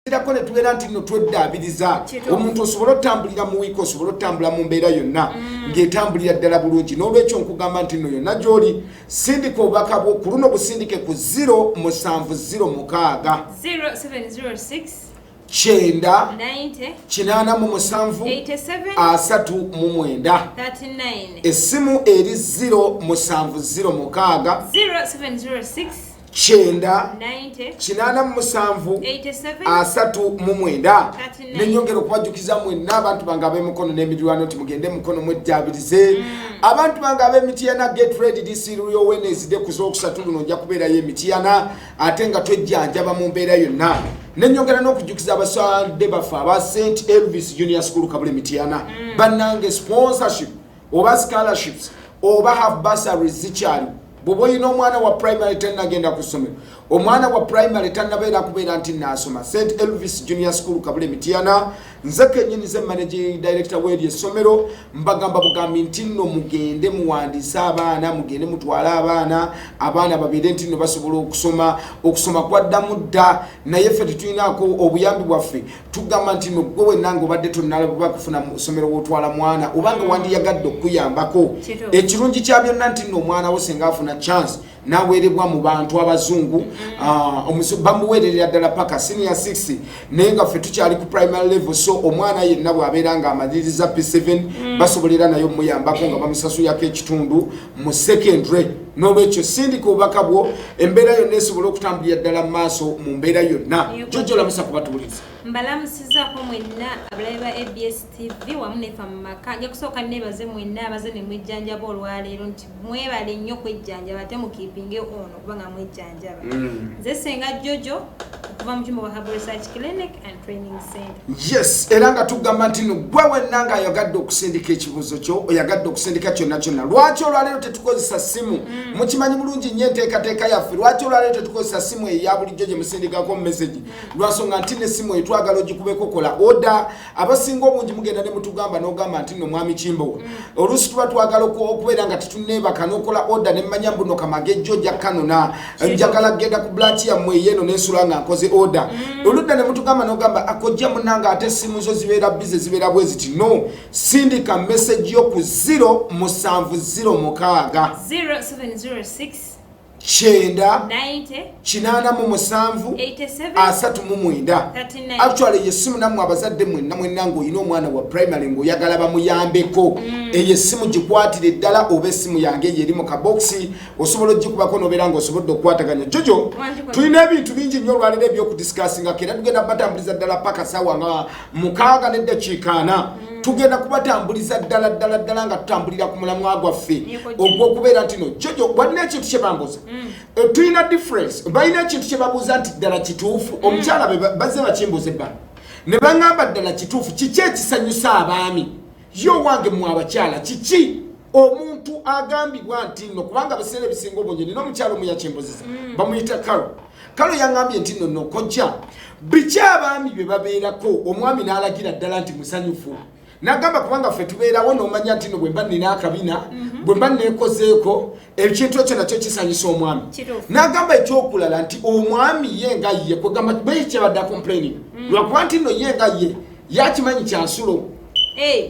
Ko ne tubeera nti no tweddaabiriza omuntu osobola otambulira mu wiiki osobola otambula mu mbeera yonna ng'etambulira ddala bulungi n'olwekyo nkugamba nti no yonna gy'oli sindika obubaka bwo ku luno busindike ku 0706 Chenda 87 esimu eri 0706 Chenda 87 nenyongera okubajukiza mwenna abantu bange ab'emikono n'emiriraano nti mugende mukono mwejjaabirize abantu bange ab'emitiyana get ready this real Wednesday ku Zookusatu luno nja kubeerayo emitiyana ate nga twejjanjaba mu mbeera yonna nenyongera n'okujukiza abasade baffe aba St Elvis Junior School Kabule Mitiyana bannange sponsorship oba scholarships oba half bursaries zikyali Boboyi no mwana wa primary tannagenda ku ssomero omwana wa primary tannabeera kubeera nti naasoma St Elvis Junior School Kabule Mitiyana nze kennyini ze managing director w'eryo essomero mbagamba bugambi nti nno mugende muwandiise abaana mugende mutwale abaana babeere nti nno basobola okusoma kwaddamu dda naye ffe tetulinaako obuyambi bwaffe tugamba nti nno gwe wennanga obadde tonnalaba kufuna mu ssomero w'otwala mwana obanga wandiyagadde okuyambako ekirungi kya byonna nti nno omwana wo singa afuna chance nawerebwa mu bantu abazungu bamuweerera ddala paka senior 6 naye nga ffe tukyali ku primary level so omwana yenna bw'abeera nga amaliriza P7 basobolera nayo muyambako nga bamusasulako ekitundu mu secondary n'olwekyo sindika obubaka bwo embeera yonna esobola okutambulira ddala mu maaso mu mbeera yonna Jojo lamusa kubatuuliza mbalamusizzaako mwenna abalabi ba ABS TV wamu nefa mu maka nja kusooka neebaze mwenna abaze ne mwejjanjaba olwaleero nti mwebale nnyo kwejjanjaba ate mukiipinge ono kubanga mwejjanjaba nze senga Jojo okuva mu Kimbo Herbal Research Clinic and Training Center. Yes, era nga tugamba nti no gwe wenna nga ayagadde okusindika ekibuuzo kyo oyagadde okusindika kyonna lwaki olwaleero tetukozesa simu mukimanyi bulungi nnyo enteekateeka yaffe lwaki olwaleero tetukozesa simu eya bulijjo gye musindikako message lwansonga nti ne simu etwagala ogikubeko kola oda abasinga obungi mugenda ne mutugamba n'ogamba nti no mwami Kimbo oluusi tuba twagala okubeera nga tetunneebaka n'okola oda ne mmanya mbuno kamagejjo ojja kanona njagala genda ku branch yammwe eyeno n'ensula nga nkoze oda oludda ne mutugamba n'ogamba akojja munanga ate simu zo zibeera bize zibeera bwe ziti no sindika message yo ku 0706 Chenda 87 actually yesimu namwe abazadde mwenna ng'olina omwana wa primary ng'oyagala bamuyambeko eyo essimu gikwatire ddala oba essimu yange eri mu kaboksi osobola ogikubako n'obeera ng'osobodde okukwataganya Jojo tulina ebintu bingi nnyo olwaleero ebyokudisikasinga era tugenda batambuliza ddala paka ssaawa nga 6 n'eddakiika 4 tugenda kubatambuliza ddala nga tutambulira ku mulamwa gwaffe ogw'okubeera nti no Jojo walina ekintu kye bambuza tulina difference balina ekintu kye babuuza nti ddala kituufu omukyala bazze bakimbuze bba ne baŋŋamba ddala kituufu kiki ekisanyusa abaami yo wange mu abakyala kiki omuntu agambibwa nti nno kubanga biseera ebisinga obungi nina omukyala omu yakimbuzisa bamuyita Kalo yaŋŋambye nti nno kojja biki abaami bye babeerako omwami n'alagira ddala nti musanyufu nagamba kubanga ffe tubeerawo n'omanya nti no bwe mba nina akabina bwe mba neekozeeko ekintu ekyo nakyo kisanyusa omwami nagamba ekyokulala nti omwami ye nga ye kwegamba beyi kyabadde complaining lwakuba nti no ye nga ye yakimanyi kyansulo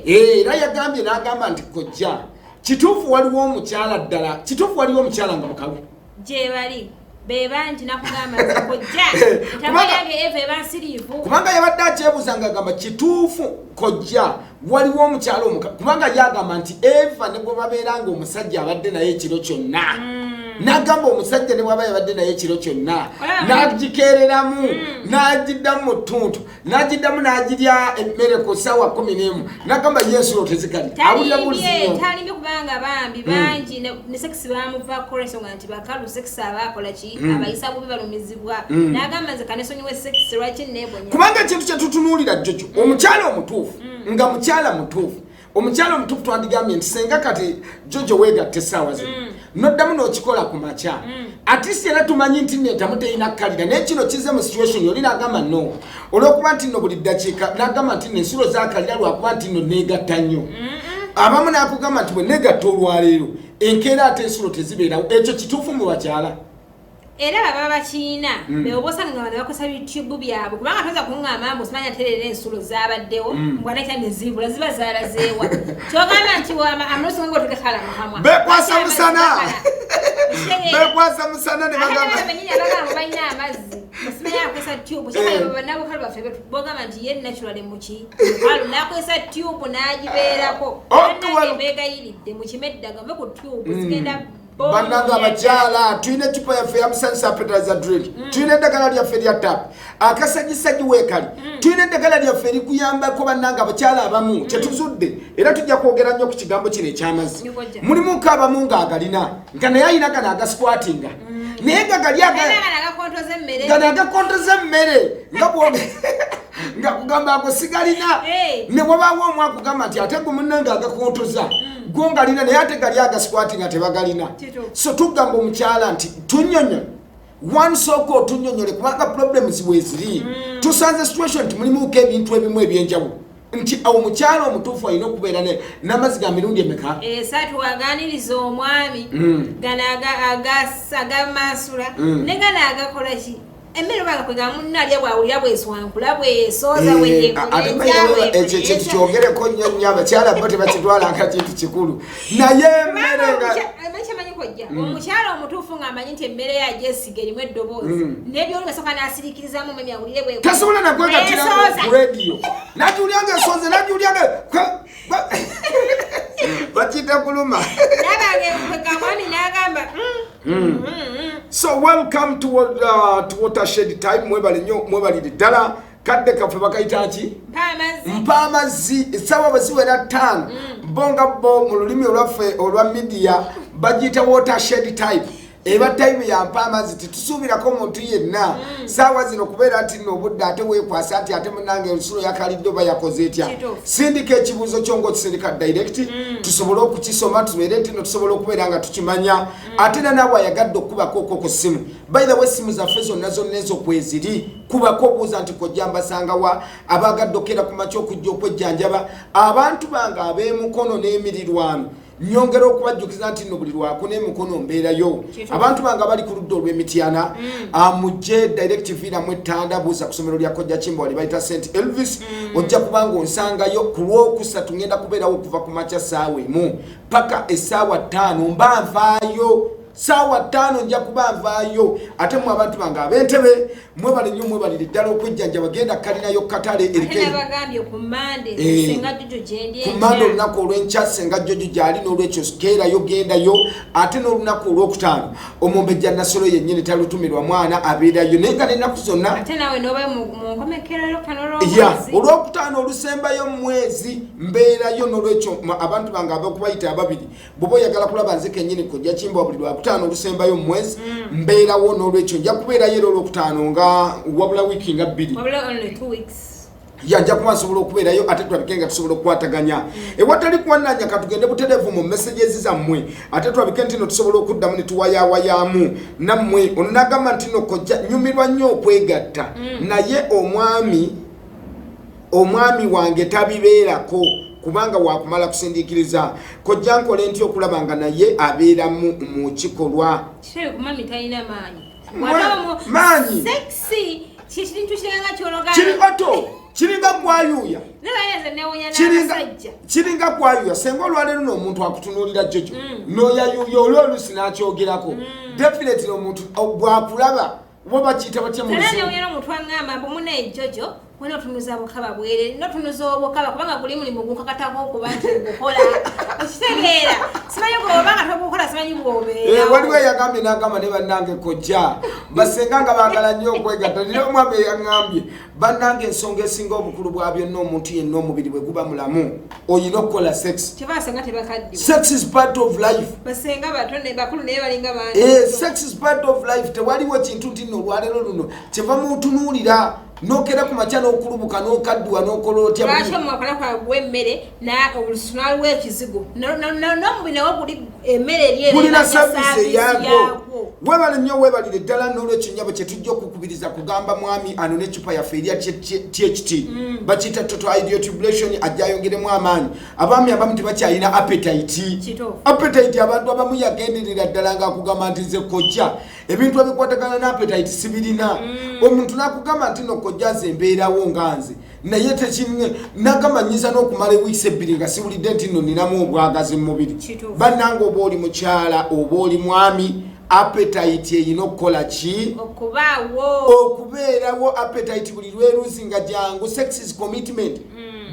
era yagambye n'agamba nti kojja kituufu waliwo omukyala ddala kituufu waliwo omukyala nga mukawe gye bali bebanji nakugamba kojja tabayange eve bansirivu kubanga yabadde akyebuuza ng'agamba kituufu kojja waliwo omukyalo omuka kubanga yagamba nti eva ne bwe babeera ng'omusajja abadde naye ekiro kyonna n'agamba omusajja ne bw'aba yabadde naye ekiro kyonna n'agikeereramu n'agiddamu mu ttuntu n'agiddamu n'agirya emmere ku ssaawa 11 n'agamba yesu tezikali awulira buliziyo talimye kubanga bambi bangi ne sekisi bamuvaako ensonga nti bakalu sekisi abaakola ki abayisa bubi balumizibwa n'agamba nze kanesonyiwa sekisi lwaki neebonya kubanga ekintu kye tutunuulira Jojo omukyala omutuufu nga mukyala mutuufu omukyala omutuufu twandigambye nti senga kati Jojo weegatte essaawa zino noddamu n'okikola ku makya atisi era tumanyi nti netamu teyina kkalira naye kino kize mu situation yoli n'agamba no olw'okuba nti nno buli ddakiika n'agamba nti n'ensulo zaakalira lwakuba nti nno neegatta nnyo abamu n'akugamba nti bwe neegatta olwaleero enkeera ate ensulo tezibeerawo ekyo kituufu mu bakyala era baba bakiina beobosa nga bakosa YouTube byabwe kubanga toza kungamba mbu simanya terere ensulo zabaddewo mbwana cyane zibula ziba zarazewa kyogamba nti amrusi ngo tukakhala muhamwa bekwasa musana ne bagamba bayina amazzi musimanya akwesa tube kyabaya baba nabo kale bafe bogamba nti ye naturally muki halu nakwesa tube nagibeerako bega yiridde mukimeddaga mbe ku tube zigenda bananga abajala tuine chupa ya fea msansa appetizer drink tuine dagala lya feri ya tap akasaji wekali tuine dagala lya feri kuyamba ko bananga abajala abamu chetuzudde era tujja kwogera nnyo ku kigambo kino ekyamazi mulimu kaba munga agalina ngana yayina kana aga squattinga nega galiaga gana kontoze mmere ngabwoge nga kugamba ako sigalina ne wabawo omwa kugamba ati atego munanga aga kontoza gonga lina ne yate galiaga squatting ate bagalina so tugamba omukyala nti tunyonyo one soko tunyonyole kubanga problems weziri tusanze situation tumulimu ke bintu ebimu ebyenjabu nti omukyala omutuufu alina okubeera n'amazzi ga mirundi emeka esatu waganiriza omwami ganaga agamasula ne ganaagakola ki emmere baga kwega munnalya bwawulira bweswankula bwesoza ekyo kintu kyogereko nnyo nnyo abakyala bo tebakitwala nga kintu kikulu naye emmere kojja omukyala omutuufu ng'amanyi nti emmere yajesiga erimu eddoboozi n'ebyolugasooka n'asiriikirizamu mwemi awulire bwe tasobola nakwegatira ku rediyo najulyanga esoze najulyanga bakita kuluma nabange kwegamwami n'agamba so welcome to Watershed Time mwebalire ddala kadde kaffe bakayitaki mpamazzi esawa bweziwera 5 bonga bo mu lulimi olwaffe olwa media bagita Watershed Time eba time ya mpamazzi titusuubirako omuntu yenna sawa zino kubeera nti n'obudde ate weekwasa ati ate munange olusulo yakalidde oba yakoze etya sindika ekibuuzo kyo ng'okisindika direct tusobole okukisoma tubeere nti no tusobole okubeera nga tukimanya ate nanaabwe ayagadde okubako okwo ku ssimu by the way essimu zaffe zonna ezo kweziri kubako obuuza nti kojja mbasangawa abagadde okera ku makya okujja okwejjanjaba abantu bange ab'emukono n'emirirwano nyongera okubajjukiza nti no buli lwako n'emikono mbeerayo abantu bange bali ku ludda olw'emityana mujje direct vira mu ettanda buuza ku ssomero lya kojja kimba wali bayita St Elvis ojja kubanga onsangayo ku lwokusatu ngenda kubeerawo okuva ku makya ssaawa emu paka essaawa 5 mba nvaayo sawa 5 nja kuba nvaayo ate mu abantu bange ab'entebe mwebale nnyo mwebalire ddala okwejjanja bagenda kalinayo katale erikebagambye ku Mande senga Jojo gyendye ku Mande olunaku olw'enkya senga Jojo gyali n'olwekyo keerayo gendayo ate n'olunaku olw'okutaano omumbejja Nasolo yennyini talutumirwa mwana abeerayo naye nga n'ennaku zonna ate nawe n'oba mu nkomekerero kano olw'okutaano olusembayo mu mwezi mbeerayo n'olwekyo abantu bange ab'okubayita ababiri bw'oba oyagala kulaba nze kennyini kojja kimba buli lwakutaano olusembayo mu mwezi mbeerawo n'olwekyo nja kubeerayo era olw'okutaano nga wabula wiiki nga 2 wabula only 2 weeks yajja kuba nsobola okubeerayo ate tulabike nga tusobola okukwataganya ewatali kuwananya katugende butereevu mu messages zammwe ate tulabike nti no tusobola okuddamu ne tuwayawayaamu nammwe ono n'agamba nti no kojja nyumirwa nnyo okwegatta naye omwami wange tabibeerako kubanga wakumala kusindiikiriza kojja nkole nti okulaba nga naye abeera mu kikolwa kiri kumami talina maanyi sexy kintu kiranga kyologa kiri bato kiringa gwayuuya kiringa gwayuuya senga olwaleero n'omuntu akutunuulira Jojo n'oyayuuya oli oluusi n'akyogerako definitely omuntu bwakulaba bo bakiyita batya mu lusi omuntu angamba mbu munaye Jojo wena otunuza obukaba bwere notunuza obukaba kubanga guli mulimu gunkakatako okuba nti gukola okitegeera simanyi bwobanga togukola simanyi bwobeera waliwo eyagambye n'agamba ne bannange kojja basenga nga baagala nnyo okwegatta nire omwami eyaŋŋambye bannange ensonga esinga obukulu bwa byonna omuntu yenna omubiri bwe guba mulamu oyina okukola sex kyebasenga tebakaddiwa sex is part of life basenga bato ne bakulu naye balinga bandi sex is part of life tewaliwo kintu nti nno olwaleero luno kyeva mutunuulira nokera ku makya n'okulubuka n'okadduwa n'okola otya lwaki omwakola kwagw'emmere olusunal w'ekizigo n'omubiri nawo guli emmere gulina savisi eyagwo webale nnyo webalire ddala n'olwekyo nnyabo kye tujja okukubiriza kugamba mwami ano n'eccupa yaffe erya THT bakiyita total idiotubulation ajja ayongeremu amaanyi abaami abamu tebakyalina appetite abantu abamu yagenderera ddala ng'akugamba nti nze kojja ebintu ebikwatagana n'appetite sibirina omuntu nakugamba nti nokojjaza embeerawo nganze naye tekimwe nagamanyiza n'okumala ewiisi ebbiri nga siwulidde nti nno ninamu obwagazi mu mubiri bannanga oba oli mukyala oba oli mwami appetite eyina okukola ki okubeerawo appetite buli lweruzi nga jangu sex is commitment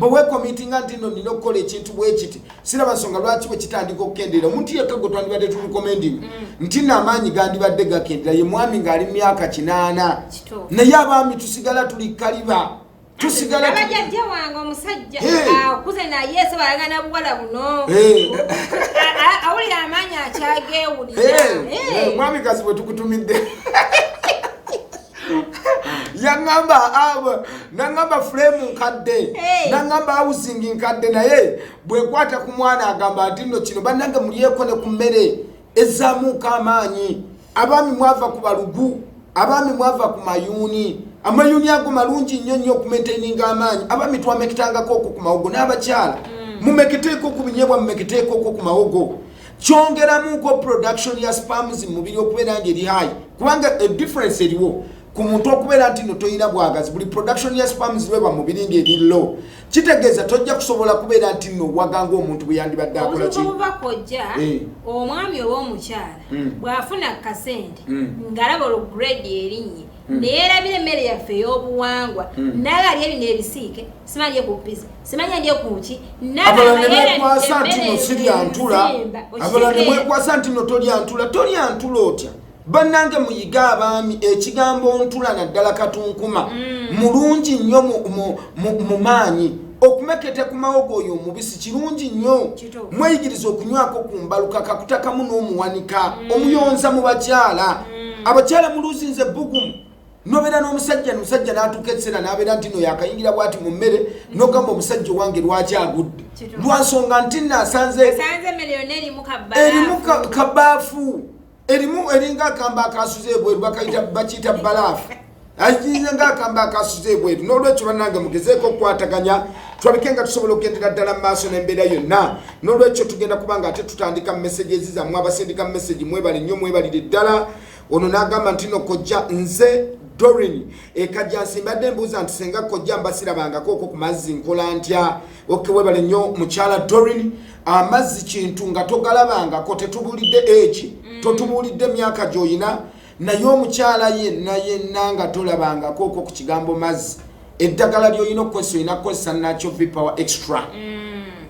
bwe committinga nti nno nina okukola ekintu bwe kiti siraba nsonga lwaki bwe kitandika okukendeera omuntu yekka gwe twandibadde tulukomendinga nti n'amaanyi gandibadde gakendera ye mwami ng'ali mu myaka 8 naye abaami tusigala tuli kaliba tusigala abajjajja wange omusajja akuze naye se balagana buwala buno awulira amaanyi akyagewulira mwami kazi bwe tukutumidde nangamba frame nkadde nangamba housing nkadde naye bwekwata ku mwana agamba nti nno kino bannange muliyeko ne ku mmere ezaamuuka amaanyi abaami mwava ku balugu abaami mwava ku mayuuni amayuuni ago malungi nnyo nnyo okumaintaininga amaanyi abaami twameketangako okwo ku mawogo n'abakyala mumeketeeko ku binyebwa mumeketeeko okwo ku mawogo kyongeramuko production ya spams mu mubiri okubeera nga eri high kubanga difference eriwo ku muntu okubeera nti no toyina bwagazi buli production ya spams lweba mu mubiri nga eri low kitegeeza tojja kusobola kubeera nti no waganga omuntu bwe yandibadde akola ki obuvubuka kojja omwami oba omukyala bw'afuna kasente ng'alaba grade erinnya neerabira emmere yaffe ey'obuwangwa naye ali erina ebisiike simanyi ku pizza simanyi ndi ku ki abalala nekwasa nti no siryantula abalala nemwekwasa nti no tolyantula otya bannange muyiga abaami ekigambo ntula naddala katunkuma mulungi nnyo mu maanyi okumekete ku mawogo oyo omubisi kirungi nnyo mweyigiriza okunywako ku mbaluka kakutakamu n'omuwanika omuyonza mu bakyala abakyala muluzinze bugumu nobeera n'omusajja n'omusajja n'atuuka ekiseera n'abeera nti no yakayingira bw'ati mu mmere n'ogamba omusajja owange lwaki agudde lwansonga nti naasanze erimu kabaafu erimu eringa akamba akasuze ebweru bakiyita balaafu ayinza ng'akamba akasuze ebweru n'olwekyo bannange mugezeeko okukwataganya tulabike nga tusobola okugendera ddala mu maaso n'embeera yonna n'olwekyo tugenda kubanga ate tutandika mu meseji ezizammwe abasindika mu meseji mwebale nnyo mwebalire ddala ono n'agamba nti no kojja nze Dorin ekajja nsimbadde mbuuza nti senga kojja mbasirabangako okwo ku mazzi nkola ntya webale nnyo mukyala Dorin amazzi kintu nga togalabangako tetubulidde eki totubulidde myaka gy'oyina naye omukyala yenna nga tolabangako okwo ku kigambo mazzi eddagala ly'oyina okukozesa oyina kukozesa nakyo vipower extra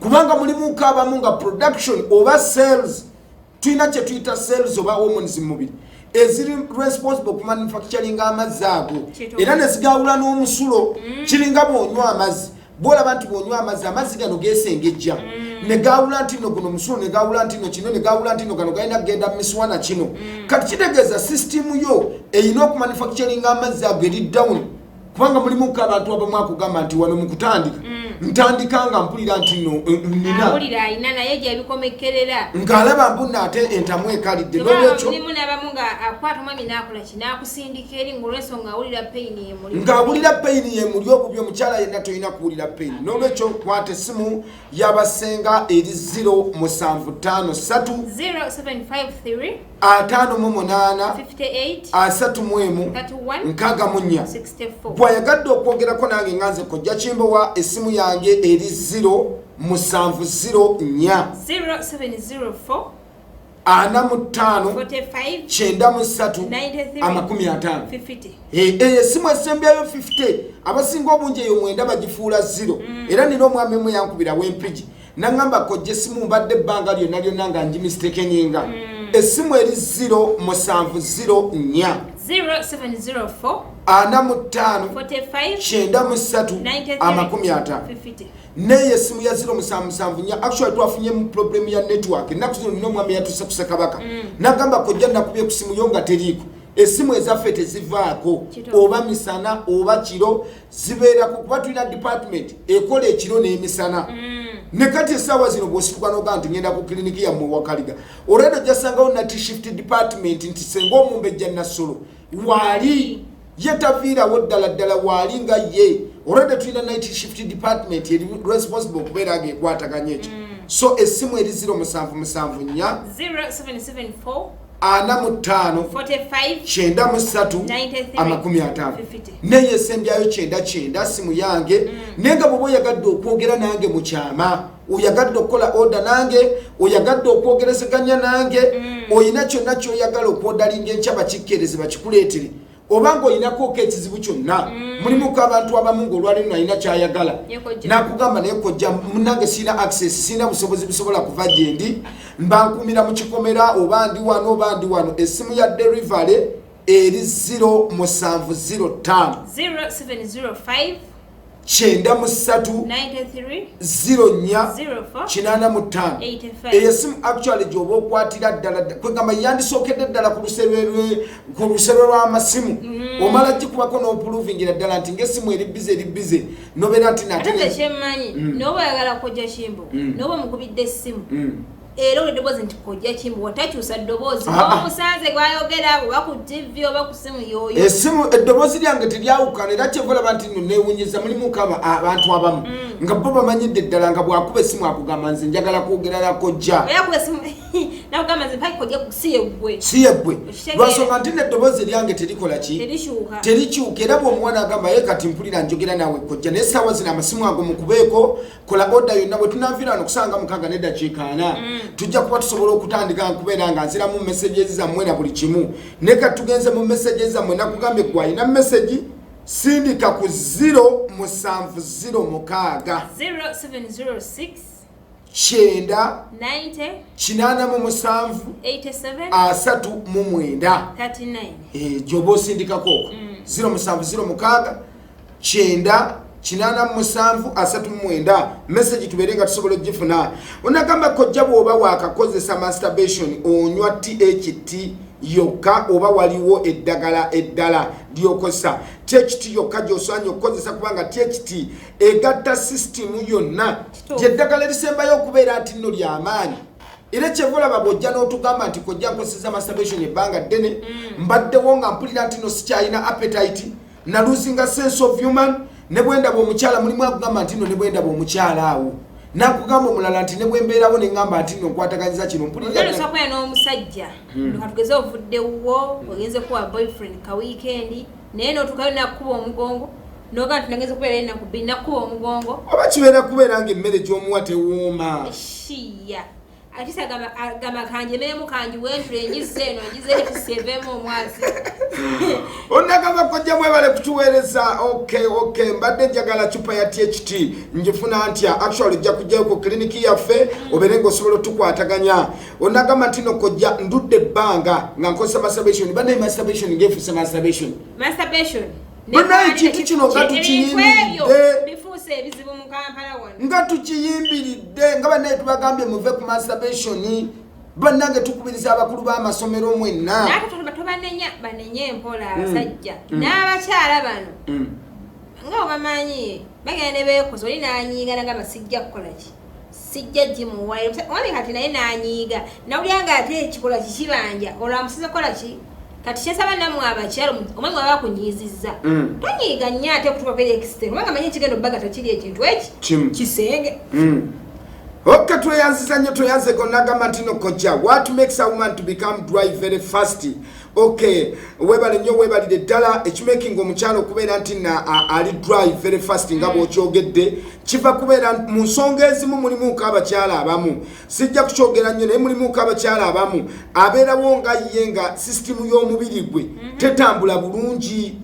kubanga mulimu abamu nga production oba sales tulina kye tuyita sales oba hormones mu mubiri eziri responsible ku manufacturing amazzi ago era nezigawula n'omusulo kiringa bw'onywa amazzi bw'olaba nti bw'onywa amazzi gano geesengejja negawula nti no guno musulo negawula nti no kino negawula nti no gano galina kugenda mu misuwana kino kati kitegeeza system yo eyina okumanufacturing amazzi ago eri down kubanga mulimu abantu abamu akugamba nti wano mu kutandika ntandika nga mpulira nti no nina naye gyebikomekerera ng'alaba mbuna ate entamu ekalidde n'olwekyo mulimu n'abamu ng'akwata omwami n'akola ki n'akusindika eri ng'olwensonga awulira payini yemuli ng'awulira payini yemuli obubi omukyala yenna toyina kuwulira payini n'olwekyo kwata essimu y'abasenga eri 0753 0753 58 34 bwayagadde okwogerako nange nganze kojja kimbowa essimu yange eri 0704 45 essimu esembyayo 50 abasinga obungi eyo mwenda bagifuula 0 era nina omwami mwe yankubira w'empigi nangamba kojja essimu mbadde ebbanga lyonna lyonna nga ngimisitekenyinga essimu eri 0704 45 neye essimu ya 0774 actually twafunye mu problem ya network ennaku zino nina omwami yatuse ku Ssekabaka nagamba kojja nakubye ku simu yo nga teriiko essimu ezaffe tezivaako oba misana oba kiro zibeerako kuba tulina department ekola ekiro n'emisana ne kati essaawa zino bw'osituka n'ogamba nti ngenda ku kiliniki yammwe wakaliga olwedde ojjasangawo nati shift department nti senga omumbejja Nassolo waali ye taviirawo ddala waali nga ye olwedde tulina night shift department eri responsible okubeera nga ekwataganya ekyo so essimu eri 0774 0774 45 93 neye esembyayo 99 simu yange nenga bwoba oyagadde okwogera nange mu kyama oyagadde okukola order nange oyagadde okwogerezeganya nange oyina kyonna kyoyagala okwodalinga enkya bakikkereze bakikuleetere obanga oyinako ekizibu kyonna mulimu ko abantu abamu ng'olwaliro alina kyayagala nakugamba naye kojja munange sina access sina busobozi bisobola kuva gye ndi mbankumira mu kikomera oba ndi wano essimu ya delivery eri 0705 0705 eyo simu actually gyoba okwatira ddala kwegamba yandisookedde ddala ku lusebe lw'amasimu omala gikubako n'opuluvingira ddala nti ng'essimu eri bize nobeera nti natekyemmanyi noba oyagala kojja kimbo noba omukubidde essimu era olidoboozi nti kojja kimbo watakyusa ddoboozi omusanze gwayogera oba ku tv oba ku simu yoyo essimu eddoboozi lyange teryawukana era kyevulaba nti nno neewunyiza mulimu kaba abantu abamu nga bo bamanyidde ddala nga bwakuba essimu akugamba nze njagala kwogera na kojja si yeggwe lwansonga nti neddoboozi lyange terikola ki terikyuka era bw'omuwana agamba ye kati mpulira njogera nawe kojja naye essaawa zino amasimu ago mukubeeko kola oda yonna bwe tunanviira wano kusanga 6 n'eddakiika 4 tujja kuba tusobola okutandika nkubeera nga nziramu messages zammwe na buli kimu naye kati tugenze mu messages zammwe nakugambye gwe alina message sindika ku 0706 Chenda 87 39 jobo sindika koko 0706 Chenda 87 message tuberenga tusobola gifuna onagamba kojja bwoba wakakozesa masturbation onywa THT yoka oba waliwo eddagala eddala lyokosa THT yoka gyosanye okukozesa kubanga THT egatta system yonna gyeddagala erisembayo okubeera nti nno ly'amaanyi era kyevulaba bw'ojja n'otugamba nti kojja nkozesa masturbation ebbanga ddene mbaddewo nga mpulira nti no sikyalina appetite na losing a sense of human ne bwendaba omukyala mulimu akugamba nti no ne bwendaba omukyala awo nakugamba omulala nti ne bwembeerawo ne ngamba nti no nkwataganyiza kino mpuliraosakwera n'omusajja katugeze ovuddewo ogenze kuwa boyfriend ka weekend naye n'otukayo nakuba omugongo noga nti nagenze kubeera enaku bbiri nakuba omugongo oba kibeera kubeera nga emmere gy'omuwa tewooma shiya atisa gama kanjemeremu kanji wentule enjize eno enjize etusevemu omwasi onagamba kojja mwebale kutuweereza okay mbadde njagala chupa ya THT njifuna ntya actually jja kujjayo ku kliniki yaffe obeere ng'osobola otukwataganya onagamba nti no kojja ndudde ebbanga nga nkozesa masturbation banaye masturbation ng'efuuse masturbation banaye kintu kino nga tukiyimbiridde nga tukiyimbiridde nga banaye tubagambye muve ku masturbation bannange tukubiriza abakulu b'amasomero mwenna banenye empola abasajja n'abakyala bano nga obamanyi bagenda ne beekoza oli n'anyiiga nagamba sijja kukola ki sijja gimuwayo omwami kati naye n'anyiiga nawulyanga ate ekikola kikibanja olwamusize kola ki kati kyesaba nammwe abakyalo omwami waba akunyizizza tonyiiga nnyo ate okutuuka kweri ekisite kubanga manyi ekigenda obbagata kiri ekintu eki kisenge Okay, tweyanziza nnyo tweyanzeko nagamba nti no kojja what makes a woman to become dry very fast. Okay, webale nnyo webalire ddala ekimaking omukyalo okubeera nti ali dry very fast nga bw'okyogedde kiva kubeera mu nsonga ezimu mulimu nk'abakyala abamu sijja kukyogera nnyo naye mulimu nk'abakyala abamu abeerawo nga ye nga sisitimu y'omubiri gwe tetambula bulungi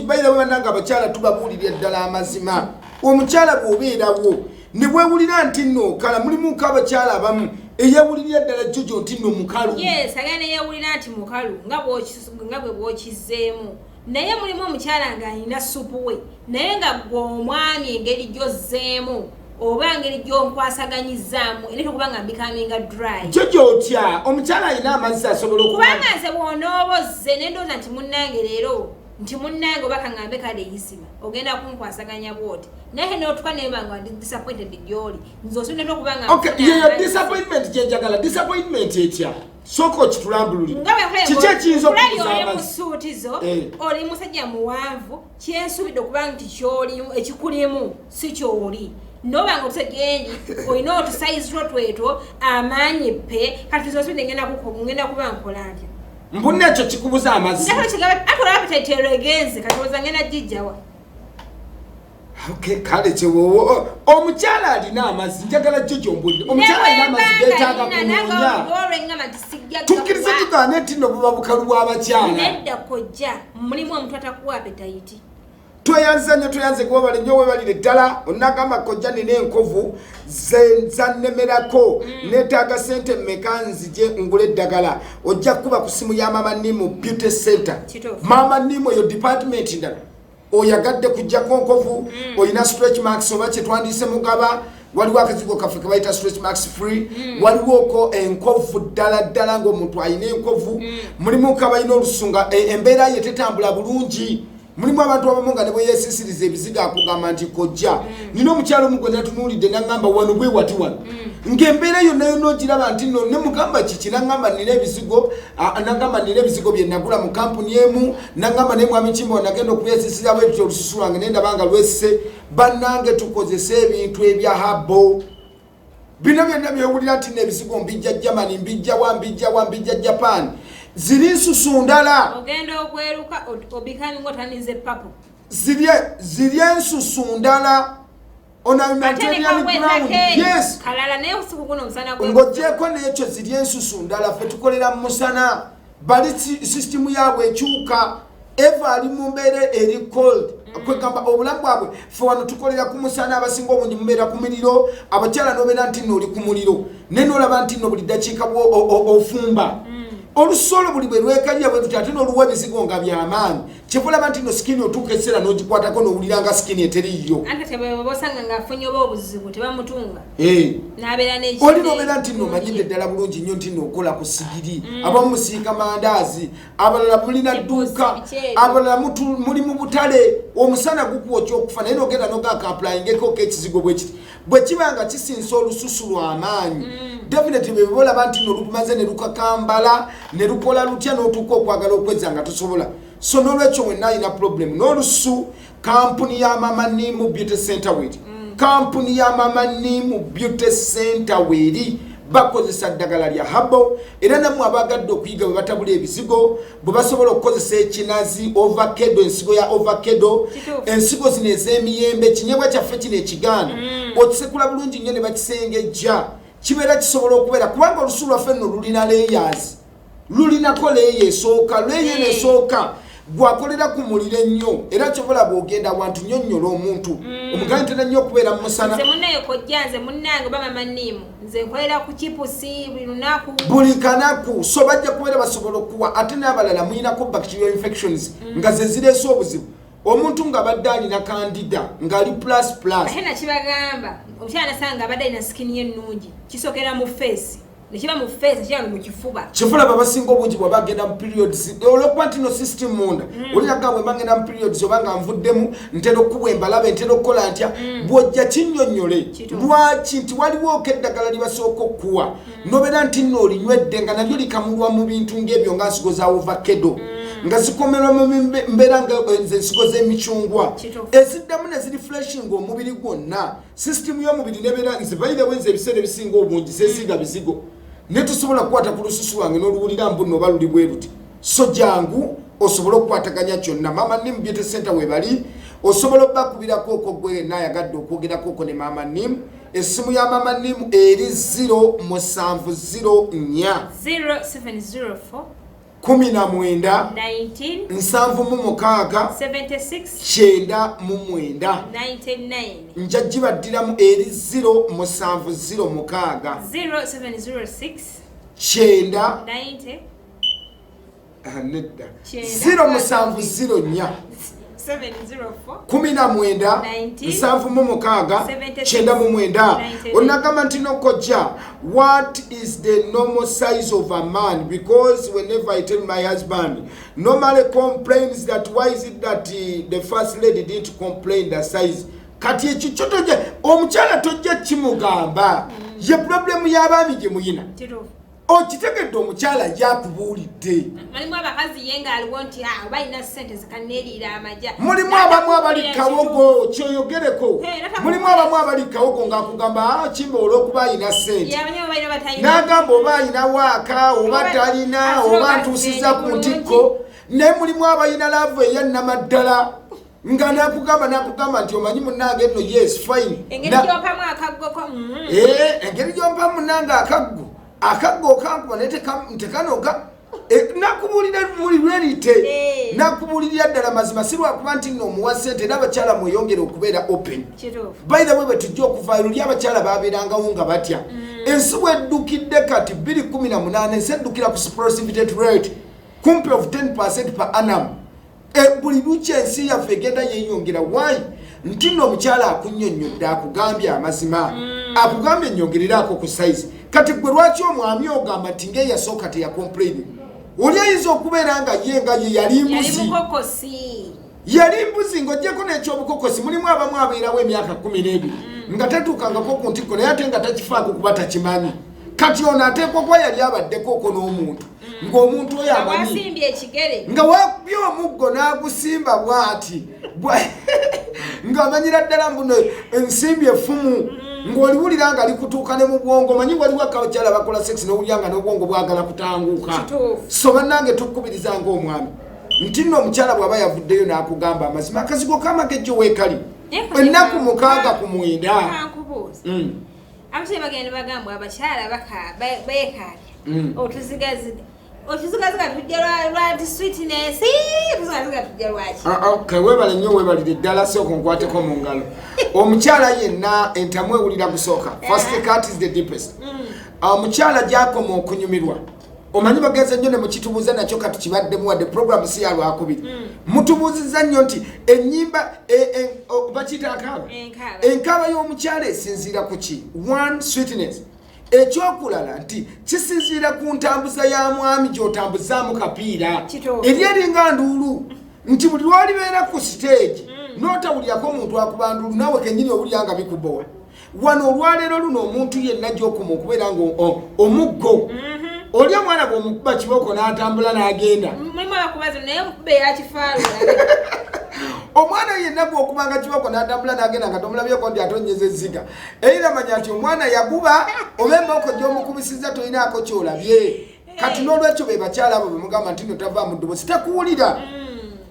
bayira bannanga abakyala tubabuulira ddala amazima omukyala bw'obeerawo ne bwewulira nti nno kala mulimu nk'abakyala abamu eyawulirira ddala jojo nti nno mukalu agenda eyawulira nti mukalu nga bwe bw'okizzeemu naye mulimu omukyala ng'alina supu we naye nga gwe omwami engeri gy'ozzeemu oba engeri gy'onkwasaganyizaamu era okuba nga mbikaminga dry jojo otya omukyala alina amazzi asobola kubanga nze bw'onoobozze ne ndowooza nti munnange leero nti munnange oba kaŋŋambe kale eyisima ogenda kunkwasaganya bwoti naye n'otuka nebanga disappointed gy'oli nze osubira okubanga yeyo disappointment gyenjagala disappointment etya sooka okitulambululire kiki ekiyinza okubuzamusuuti zo oli musajja muwanvu kyensuubidde okubanga nti kyolimu ekikulimu si kyoli nobanga otusegendi olina otusayizi twetwo amaanyi pe kati tuzosubidde ngenda kuba nkola ntya mbunna ekyo kikubuza amazzi atolapiteteregenze katoza ngenda jijjawa kale kyewowo omukyala alina amazzi njagala jjo gyombulire omukyala alina amazzi geetaaga kunoonya tukkirize tugaane nti no buba bukalu bw'abakyala nedda kojja mulimu omuntu atakuwa apetayiti tweyanze kuba nnyo webalire ddala onagamba kojja nina enkovu zannemerako neetaaga sente mmeka nzije ngula eddagala ojja kuba ku simu ya mama nimu beauty center mama nimu eyo department ndala oyagadde kujjako nkovu olina stretch marks oba kyetwandiise mugaba waliwo akazigo kaffe ke bayita stretch marks free waliwoko enkovu ddala ng'omuntu alina enkovu mulimu kabalina olusunga embeera ye tetambula bulungi mulimu abantu abamu nga ne bwe yeesisiriza ebizigo akugamba nti kojja nina omukyalo omu gwe natunuulidde naŋŋamba wano bwe wati wano ng'embeera yonna yonogiraba nti no ne mugamba kiki naŋŋamba nina ebizigo bye nagula mu kampuni emu naŋŋamba naye mwami kimba wanagenda okubyesisira bwebityo olususu lwange nendaba nga lwesise bannange tukozesa ebintu ebya habo bino byonna byewulira nti n'ebizigo mbijja Germany mbijja Japan ziri nsusu ndala ogenda okweruka obikani ngotanize papo ziri ensusu ndala yes kalala naye usiku kuno musana ng'ogyeko n'ekyo ziri ensusu ndala ffe tukolera mu musana bali sisitimu yaabwe ekyuka eva ali mu mbeera eri cold kwegamba obulamu bwabwe ffe wano tukolera ku musana abasinga obungi mubeera ku miriro abakyala nobeera nti nno oli ku muliro naye n'olaba nti nno buli ddakiika ofumba olusolo buli bwe lwekalira bwe tuti ate n'oluwa ebizigo nga byamaanyi kyebulaba nti no sikini otuuka ekiseera n'ogikwatako n'owulira nga sikini eteriiyo oli n'obeera nti no omanyidde ddala bulungi nnyo nti nookola ku sigiri abamu musiika mandaazi abalala mulina dduuka abalala muli mu butale omusana gukuwa okyokufa naye n'ogenda n'ogakaaplayingeko ekizigo bwe kiti bwe kiba nga kisinsa olususu lw'amaanyi definitely bwe bolaba nti no lumaze ne lukakambala ne lukola lutya n'otuuka okwagala okwezza nga tosobola so n'olwekyo wenna alina problem n'olusu kampuni ya mama nimu beauty center weri kampuni ya mama nimu beauty center weri bakozesa ddagala lya habo era namwe abagadde okuyiga bwe batabula ebizigo bwe basobola okukozesa ekinazi ovacado ensigo ya ovacado ensigo zino ez'emiyembe kinyebwa kyaffe kino ekigaana okisekula bulungi nnyo ne bakisengejja kibeera kisobola okubeera kubanga olusu lwaffe nno lulina layers lulinako leeya esooka leeya eno esooka gwakolera ku muliro ennyo era kyobola bw'ogenda wantu nnyonnyola omuntu omugani tera nnyo okubeera mu musana buli kanaku so bajja kubeera basobola okuwa ate n'abalala muyinako bacterial infections nga ze zireese obuzibu omuntu ng'abadde alina kandida ng'ali ate nakibagamba omukyala nasanga abadde alina sikini ennungi kisookera mu feesi nekiba mu face kyalo mu kifuba kifula babasinga obungi bwe bagenda mu periods olwokuba nti no system munda olina gambwe bagenda mu periods obanga nvuddemu ntera okubwa embalabe ntera okukola ntya bwojja kinnyonnyole lwaki nti waliwo eddagala libasooka okuwa nobeera nti nno olinywedde nga nalyo likamulwa mu bintu ng'ebyo nga nsigo za ovacado nga zikomerwa mu mbeera nga ensigo z'emicungwa eziddamu ne zirefreshing omubiri gwonna system y'omubiri nebeera nze bayirewo nze ebiseera ebisinga obungi seesiiga bizigo ne tusobola kukwata ku lususu lwange n'oluwulira mbuno oba luli bwe luti so jangu osobola okukwataganya kyonna mama nimu beauty center webali osobola okubakubirako okwo gwe naayagadde okwogerako okwo ne mama nimu esimu ya mama nimu eri 0704 19 nsanvu mu mukaaga 99 njagibaddiramu eri 070 mukaaga nedda 0704 19 9 onagamba nti nokojja what is the normal size of a man, because whenever I tell my husband normally complains that why is it that the first lady didn't complain the size. Kati ekyo kyotoje omukyala tojja kimugamba ye problem y'abaami gye muyina okitegedde omukyala yakubuulidde. Mulimu abakazi yenga aliwo nti balina ssente zikaneerira amajja. Mulimu abamu abali kawogo kyoyogereko. Mulimu abamu abali kawogo ng'akugamba kimba olw'okuba alina ssente. N'agamba oba alina waaka oba talina oba ntuusiza ku ntikko. Naye mulimu abalina laavu eyannamaddala. Nga nakugamba nti omanyi munnange nno yes fine. Engeri gy'ompamu akaggo ko. Engeri gy'ompamu munnange akaggo. Akaggo okankuba ntekanoga nakubulira mulirwerite nakubulira ddala mazima si lwakuba nti nno omuwa ssente n'abakyala mweyongere okubeera open. By the way bwetujja okuva luli abakyala babeerangawo nga batya ensi bweddukidde kati 2018 ensi eddukira ku explosive rate kumpi of 10% per annum. Buli lukya ensi yaffe egenda yeeyongera. Why? Nti nno omukyala akunnyonnyodde akugambye amazima akugambye ennyongereraako ku size. Kati gwe lwaki omwami ogamba nti ng'eyasooka teyakomplaini? Oli ayinza okubeera nga ye yali mbuzi. Yali mbuzi ng'oggyeko n'ekyobukokosi. Mulimu abamu abeerawo emyaka 12 nga tatuukangako ku ntikko naye ate nga takifaako kuba takimanyi. Kati ono ateekwa kuba yali abaddeko oko n'omuntu ng'omuntu oyo amanyi nga wabya omuggo n'agusimba bw'ati ng'amanyira ddala mbuno ensimbi effumu ng'oliwulira nga likutuuka ne mu bwongo. Manyi waliwo akakyala bakola sex n'owulira nga n'obwongo bwagala kutanguuka. So bannange tukkubiriza ng'omwami nti nno omukyala bw'aba yavuddeyo n'akugamba amazima akazigo k'amagejjo weekali ennaku 6 ku 9. Abashaija bagenda bagamba abakyala beekaali otuzigaziga tujja lwa sweetness tuzigaziga tujja lwaki webale nnyo webalire ddala sooka nkwateko mu ngalo. Omukyala yenna entamu ewulira gusooka. First cut is the deepest. Omukyala gy'akoma okunyumirwa omanyi bagenze nnyo ne mukitubuuza nakyo kati kibaddemu wadde program si ya lwakubiri. Mutubuuzizza nnyo nti ennyimba bakiyita enkaaba y'omukyala esinziira ku ki? One, sweetness. Ekyokulala nti kisinziira ku ntambuza ya mwami gy'otambuzaamu kapiira. Eri eringa nduulu nti buli lwalibeera ku stage n'otawulyako omuntu akuba nduulu naawe kennyini owulira nga bikubowa. Wano olwaleero luno omuntu yenna gy'okuma okubeera nga omuggo. Oli omwana bw'omukuba kiboko n'atambula n'agenda. Omwana yenna bw'okubanga kiboko n'atambula n'agenda nga tomulabyeko nti atonyeza ezziga. Era manya nti omwana yaguba oba emboko gy'omukubisizza tolinaako kyolabye. Kati n'olwekyo be bakyala abo bemugamba nti no tavaamu ddoboozi takuwulira.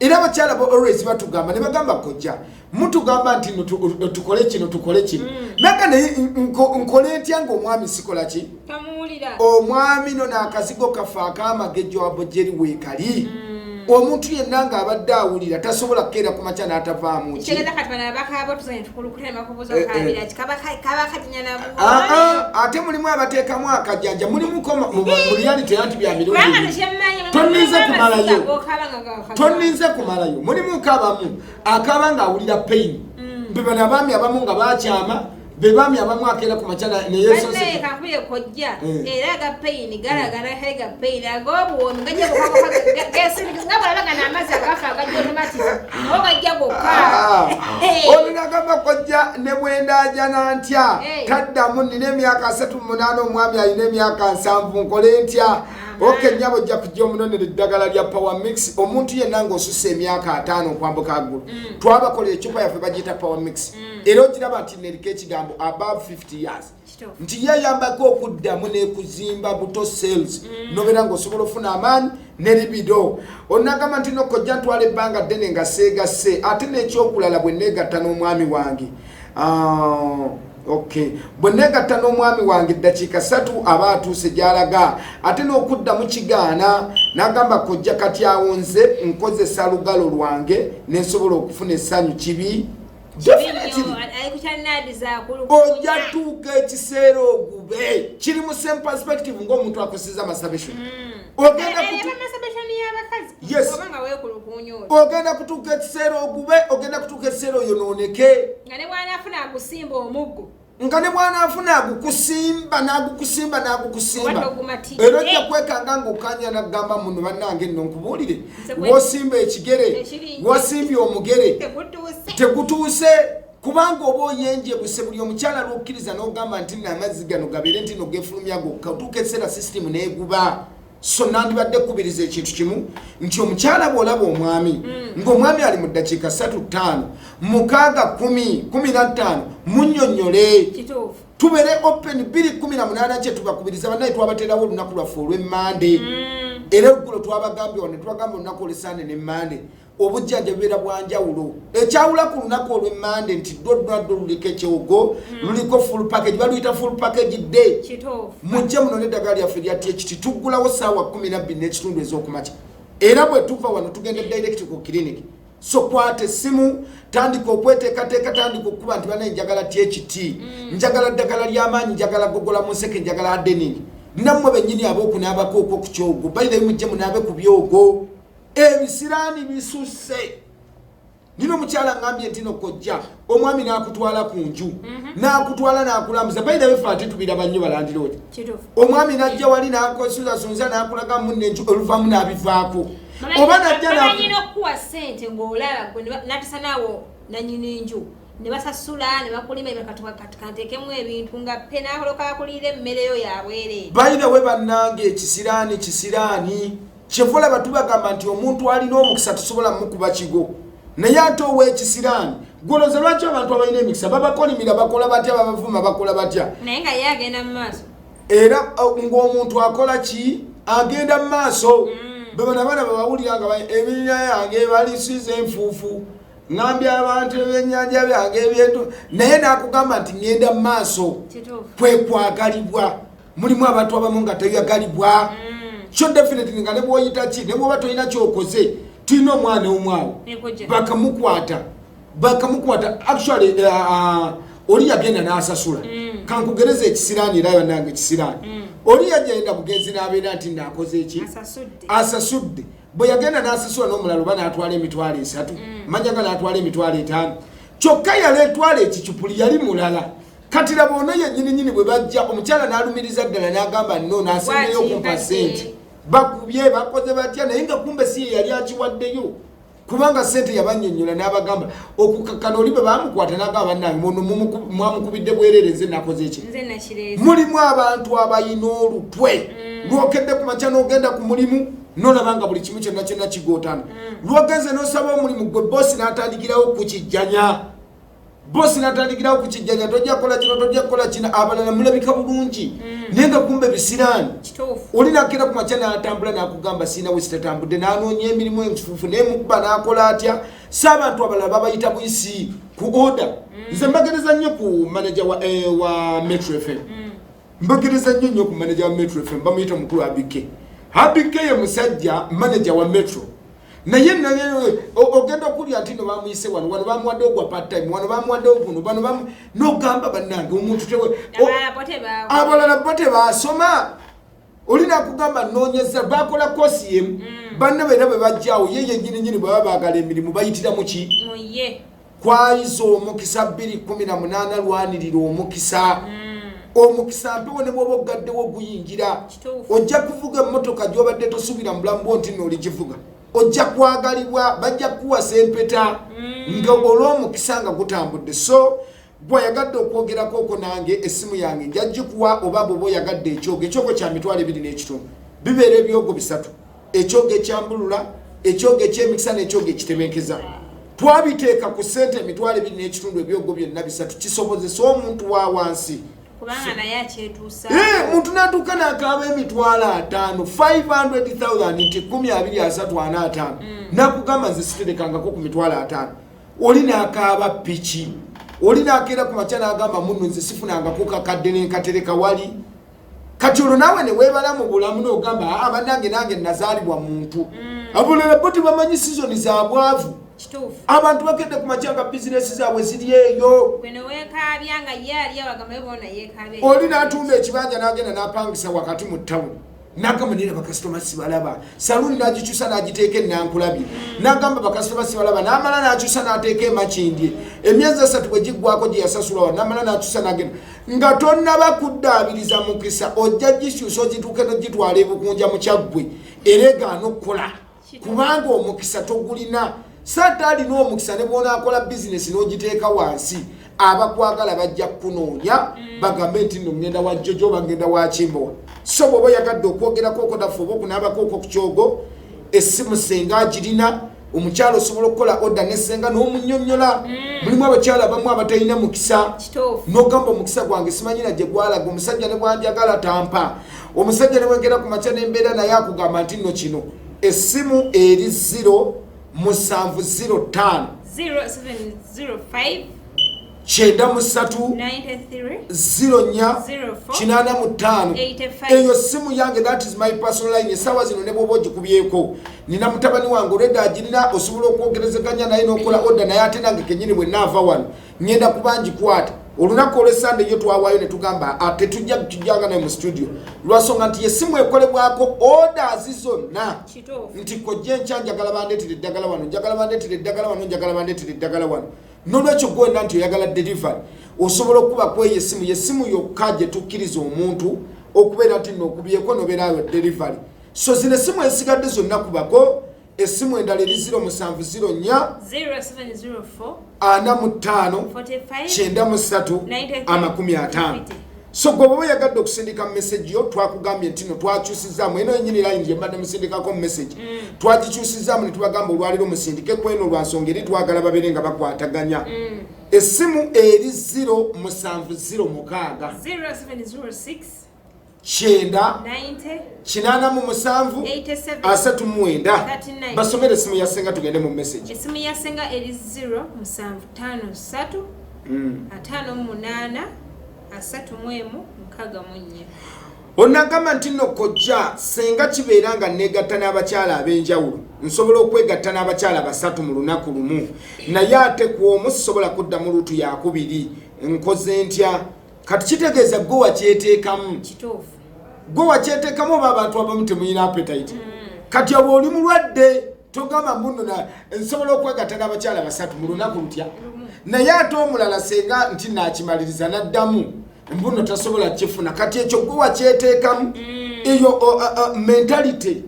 Era abakyala bo always batugamba ne bagamba kojja mutugamba nti tukole kino tukole kino. Naga naye nkole ntya ng'omwami sikola ki? Omwami no n'akazigo kafe ak'amagejjo abojjeri weekali. Omuntu yenna ng'abadde awulira tasobola kukeera ku makya n'atavaamu ki. Ate mulimu abateekamu akajjanja mulimuko mu reality anti bya mirundi. Tonninze kumalayo. Mulimu kabamu akaba ng'awulira pain. Bebana abaami abamu nga baakyama bebami abamu akeera ku makyala ne Yesu se kakuye kojja era ga pain galagala hega pain agobo ngaje bokaka gesi ngabalaga na amazi agafa agaje automatic ogajja gokka olina gamba kojja ne bwenda ajana ntya taddamu nine emyaka 38 omwami alina emyaka 7 nkole ntya. Okay, nyabo jja kujja omunonere eddagala lya Power Mix. Omuntu yenna ng'osusse emyaka 5 kwambuka aggulu twabakolera ecupa yaffe bagiyita Power Mix. Era ogiraba nti neriko ekigambo above 50 years nti yeyambako okuddamu n'ekuzimba buto cells nobeera ng'osobola ofuna amaanyi ne libido. Onagamba nti nokojja ntwala ebbanga ddene nga seegasse ate n'ekyokulala bwe neegatta n'omwami wange. Okay, bwe negatta n'omwami wange eddakiika 3 aba atuuse gy'alaga ate n'okuddamu kigaana n'agamba kojja kati awo nze nkozesa lugalo lwange nensobola okufuna essanyu kibi. Ojja tuuka ekiseera ogube kiri mu same perspective ng'omuntu akoseza masturbation. Yes. Ogenda kutuuka ekiseera ogube, ogenda kutuuka ekiseera oyonooneke. Nga ne bwana afuna agusimba omuggo. Nga ne bwana afuna agukusimba n'agukusimba. Era ojja kwekanga ng'okanya n'agamba muno bannange nno nkubuulire. W'osimba ekigere, w'osimbye omugere. Tegutuuse. Kubanga oba oyenjebuse buli omukyala lw'okkiriza n'ogamba nti n'amazzi gano gabeere nti no gefulumya gokka otuuka ekiseera sisitimu n'eguba. So nandibadde kubiriza ekintu kimu nti omukyala bw'olaba omwami ng'omwami ali mu ddakiika 3-5 6 10 15 munnyonnyole tubere open 218 kye tubakubiriza bannaye twabateerawo olunaku lwaffe olw'emmande era eggulo twabagambye wano twagamba olunaku olw'Essande n'emmande obujjanja bubeera bwanjawulo ekyawula ku lunaku olw'emmande nti ddoddo luliko ekyogo luliko full package baluyita full package day mujje muno n'eddagala lyaffe lya THT tuggulawo ssaawa 12 n'ekitundu ez'okumakya era bwe tuva wano tugenda direct ku clinic so kwata essimu tandika okweteekateeka tandika okukuba nti banaye njagala THT njagala ddagala ly'amaanyi njagala gogola museke njagala adening nammwe bennyini ab'okunaabako okwo ku kyogo bayire mujje munaabe ku byogo ebisiraani bisusse nino mukyala ngambye nti nokojja omwami n'akutwala ku nju n'akutwala n'akulambuza bayira befa ati tubiraba nnyo balandiroodi omwami n'ajja wali n'akosunzasunza n'akulaga munne enju oluvamu n'abivaako oba najja n'okuwa ssente ng'olaba natisa naawo nanyini enju ne basasula ne bakulima kanteekemu ebintu nga pe n'akoloka akulira emmere yo yabwereere bayira we bannange ekisiraani kyevola batubagamba nti omuntu alina omukisa tusobola mukuba kigo naye ate ow'ekisiraani goloza lwaki abantu abalina emikisa babakolimira bakola batya babavuma bakola batya naye nga ye agenda mu maaso era ng'omuntu akola ki agenda mu maaso bebona baana babawulira nga ebinnya yange balisiza enfuufu ngambye abantu ebyennyanja byange ebyentu naye n'akugamba nti ngenda mu maaso kwekwagalibwa mulimu abantu abamu nga teyagalibwa kyo definitely nga ne bw'oyita ki ne bw'oba tolina kyokoze tulina omwana omwawo bakamukwata actually oli yagenda n'asasula kankugereza ekisiraani era yonnange ekisiraani oli yagenda bugenzi n'abeera nti naakoze eki asasudde bwe yagenda n'asasula n'omulala oba n'atwala emitwalo 3 manyaga n'atwala emitwalo 5 kyokka yaleetwala ekicupuli yali mulala kati laba ono yennyininyini bwe bajja omukyala n'alumiriza ddala n'agamba nno n'asembeyo okumpa ssente bakubye bakoze batya naye nga kumbe si ye yali akiwaddeyo kubanga ssente yabannyonnyola n'abagamba okukakkana oli bwe bamukwata n'agamba bannange muno mwamukubidde bwereere nze nakoze eki mulimu abantu abayina olutwe lwokedde ku makya n'ogenda ku mulimu nolabanga buli kimu kyonna kyonna kigootana lwogenze n'osaba omulimu gwe boosi n'atandikirawo kukijjanya tojja kukola kino tojja kukola kino abalala mulabika bulungi naye nga kumbe bisiraani oli nakera ku makya n'atambula n'akugamba siina we sitatambudde n'anoonya emirimu enfuufu n'emukuba n'akola atya si abantu abalala babayita buyisi ku oda nze mbagereza nnyo ku manaja wa Metro FM mbagereza nnyo ku manaja wa Metro FM bamuyita mukulu Abike ye musajja manaja wa Metro naye ogenda okulya nti no bamuyise wano bamuwadde ogwa part time wano bamuwadde obuno bano n'ogamba bannange omuntu abalala bo tebaasoma olina akugamba noonyeza bakola kosi yemu banna beera bwe bajjaawo ye yennyininyini bwe baba baagala emirimu bayitira mu ki kwayiza omukisa 218 lwanirira omukisa omukisa mpewo ne bwoba ogaddewo guyingira ojja kuvuga emmotoka gy'obadde tosuubira mu bulamu bwo nti nooligivuga ojja kwagalibwa bajja kuwasa empeta nga olw'omukisa nga gutambudde so bw'oyagadde okwogerako okwo nange essimu yange njagikuwa oba bw'oba oyagadde ekyogo kya mitwalo 2.5 bibeera ebyogo 3 ekyogo ekyambulula ekyogo ekyemikisa n'ekyogo ekitemenkeza twabiteeka ku ssente emitwalo 2.5 ebyogo byonna 3 kisobozesa omuntu wa wansi kubanga naye akyetuusa muntu n'atuuka n'akaaba emitwalo 5 500,000 nti 123 n'akugamba nze siterekangako ku mitwalo 5 oli n'akaaba piki oli n'akeera ku makya n'agamba munno nze sifunangako kakadde n'enkatereka wali kati olwo naawe ne weebala mu bulamu n'ogamba abannange nange nazaalibwa muntu abalala bo tebamanyi sizoni za bwavu abantu bakedde ku makyanga bizinesi zaabwe ziri eyo oli n'atunda ekibanja n'agenda n'apangisa wakati mu ttawuni nagamba nira bakasitoma sibalaba saluni nagikyusa nagiteeka ennankulabi nagamba bakasitoma sibalaba namala nakyusa nateeka emakindi emyezi 3 bwe giggwako gye yasasula namala nakyusa nagenda nga tonnaba kuddaabiriza mukisa ojja gikyusa ogituuke nogitwala ebukunja mu kyaggwe era egaana okukola kubanga omukisa togulina saata alina omukisa ne bwonaakola bizinesi n'ogiteeka wansi abakwagala bajja kunoonya bagambe nti nno ngenda wa Jojo bagenda wa Kimbowa so bw'oba oyagadde okwogerako okotafu oba okunaabako okwo ku kyogo essimu senga agirina omukyalo osobola okukola oda nesenga n'omunnyonnyola mulimu abakyala abamu abatalina mukisa n'ogamba omukisa gwange simanyina gye gwalaga omusajja ne bwanjagala tampa omusajja ne bwengera ku makya n'embeera naye akugamba nti nno kino essimu eri 0705 0705 eyo simu yange, that is my personal line. Esawa zino ne bwoba ogikubyeko nina mutabani wange olwedda agirina osobola okwogerezeganya naye n'okola order naye ate nange kennyini bwe naava wano ngenda kuba ngikwata olunaku olw'Essande yo twawaayo ne tugamba tetujjanga naye mu studio lwasonga nti yesimu ekolebwako orders zonna nti kojja enkya njagala bandeetera eddagala wano njagala bandeetera eddagala wano njagala bandeetera eddagala wano n'olwekyo gwenda nti oyagala delivery osobola okuba kweyo yesimu yokka gye tukkiriza omuntu okubeera nti nookubyeko nobeerayo delivery so zino essimu esigadde zonna kubako essimu endala eri 0704 45 93 50 so gwe bwe yagadde okusindika message yo twakugambye nti no twakyusizaamu eno yennyini line gye mbadde musindikako message twagikyusizaamu ne tubagamba olwaliro musindike kweno lwansonga eri twagala babeere nga bakwataganya essimu eri 0706 87 basomere essimu yasenga tugende mu message. Essimu yasenga eri 0753 58 3 onagamba nti nno kojja senga kibeera nga negatta n'abakyala ab'enjawulo nsobola okwegatta n'abakyala 3 mu lunaku lumu naye ate ku omu sisobola kudda mu lutu yakubiri nkoze ntya kati kitegeeza gwe wakyeteekamu gwe wakyeteekamu oba abantu abamu temulina appetite kati oba oli mulwadde togamba mbuno nsobola okwegatta n'abakyala 3 mu lunaku lutya naye ate omulala senga nti nakimaliriza n'addamu mbuno tasobola kifuna kati ekyo gwe wakyeteekamu eyo mentality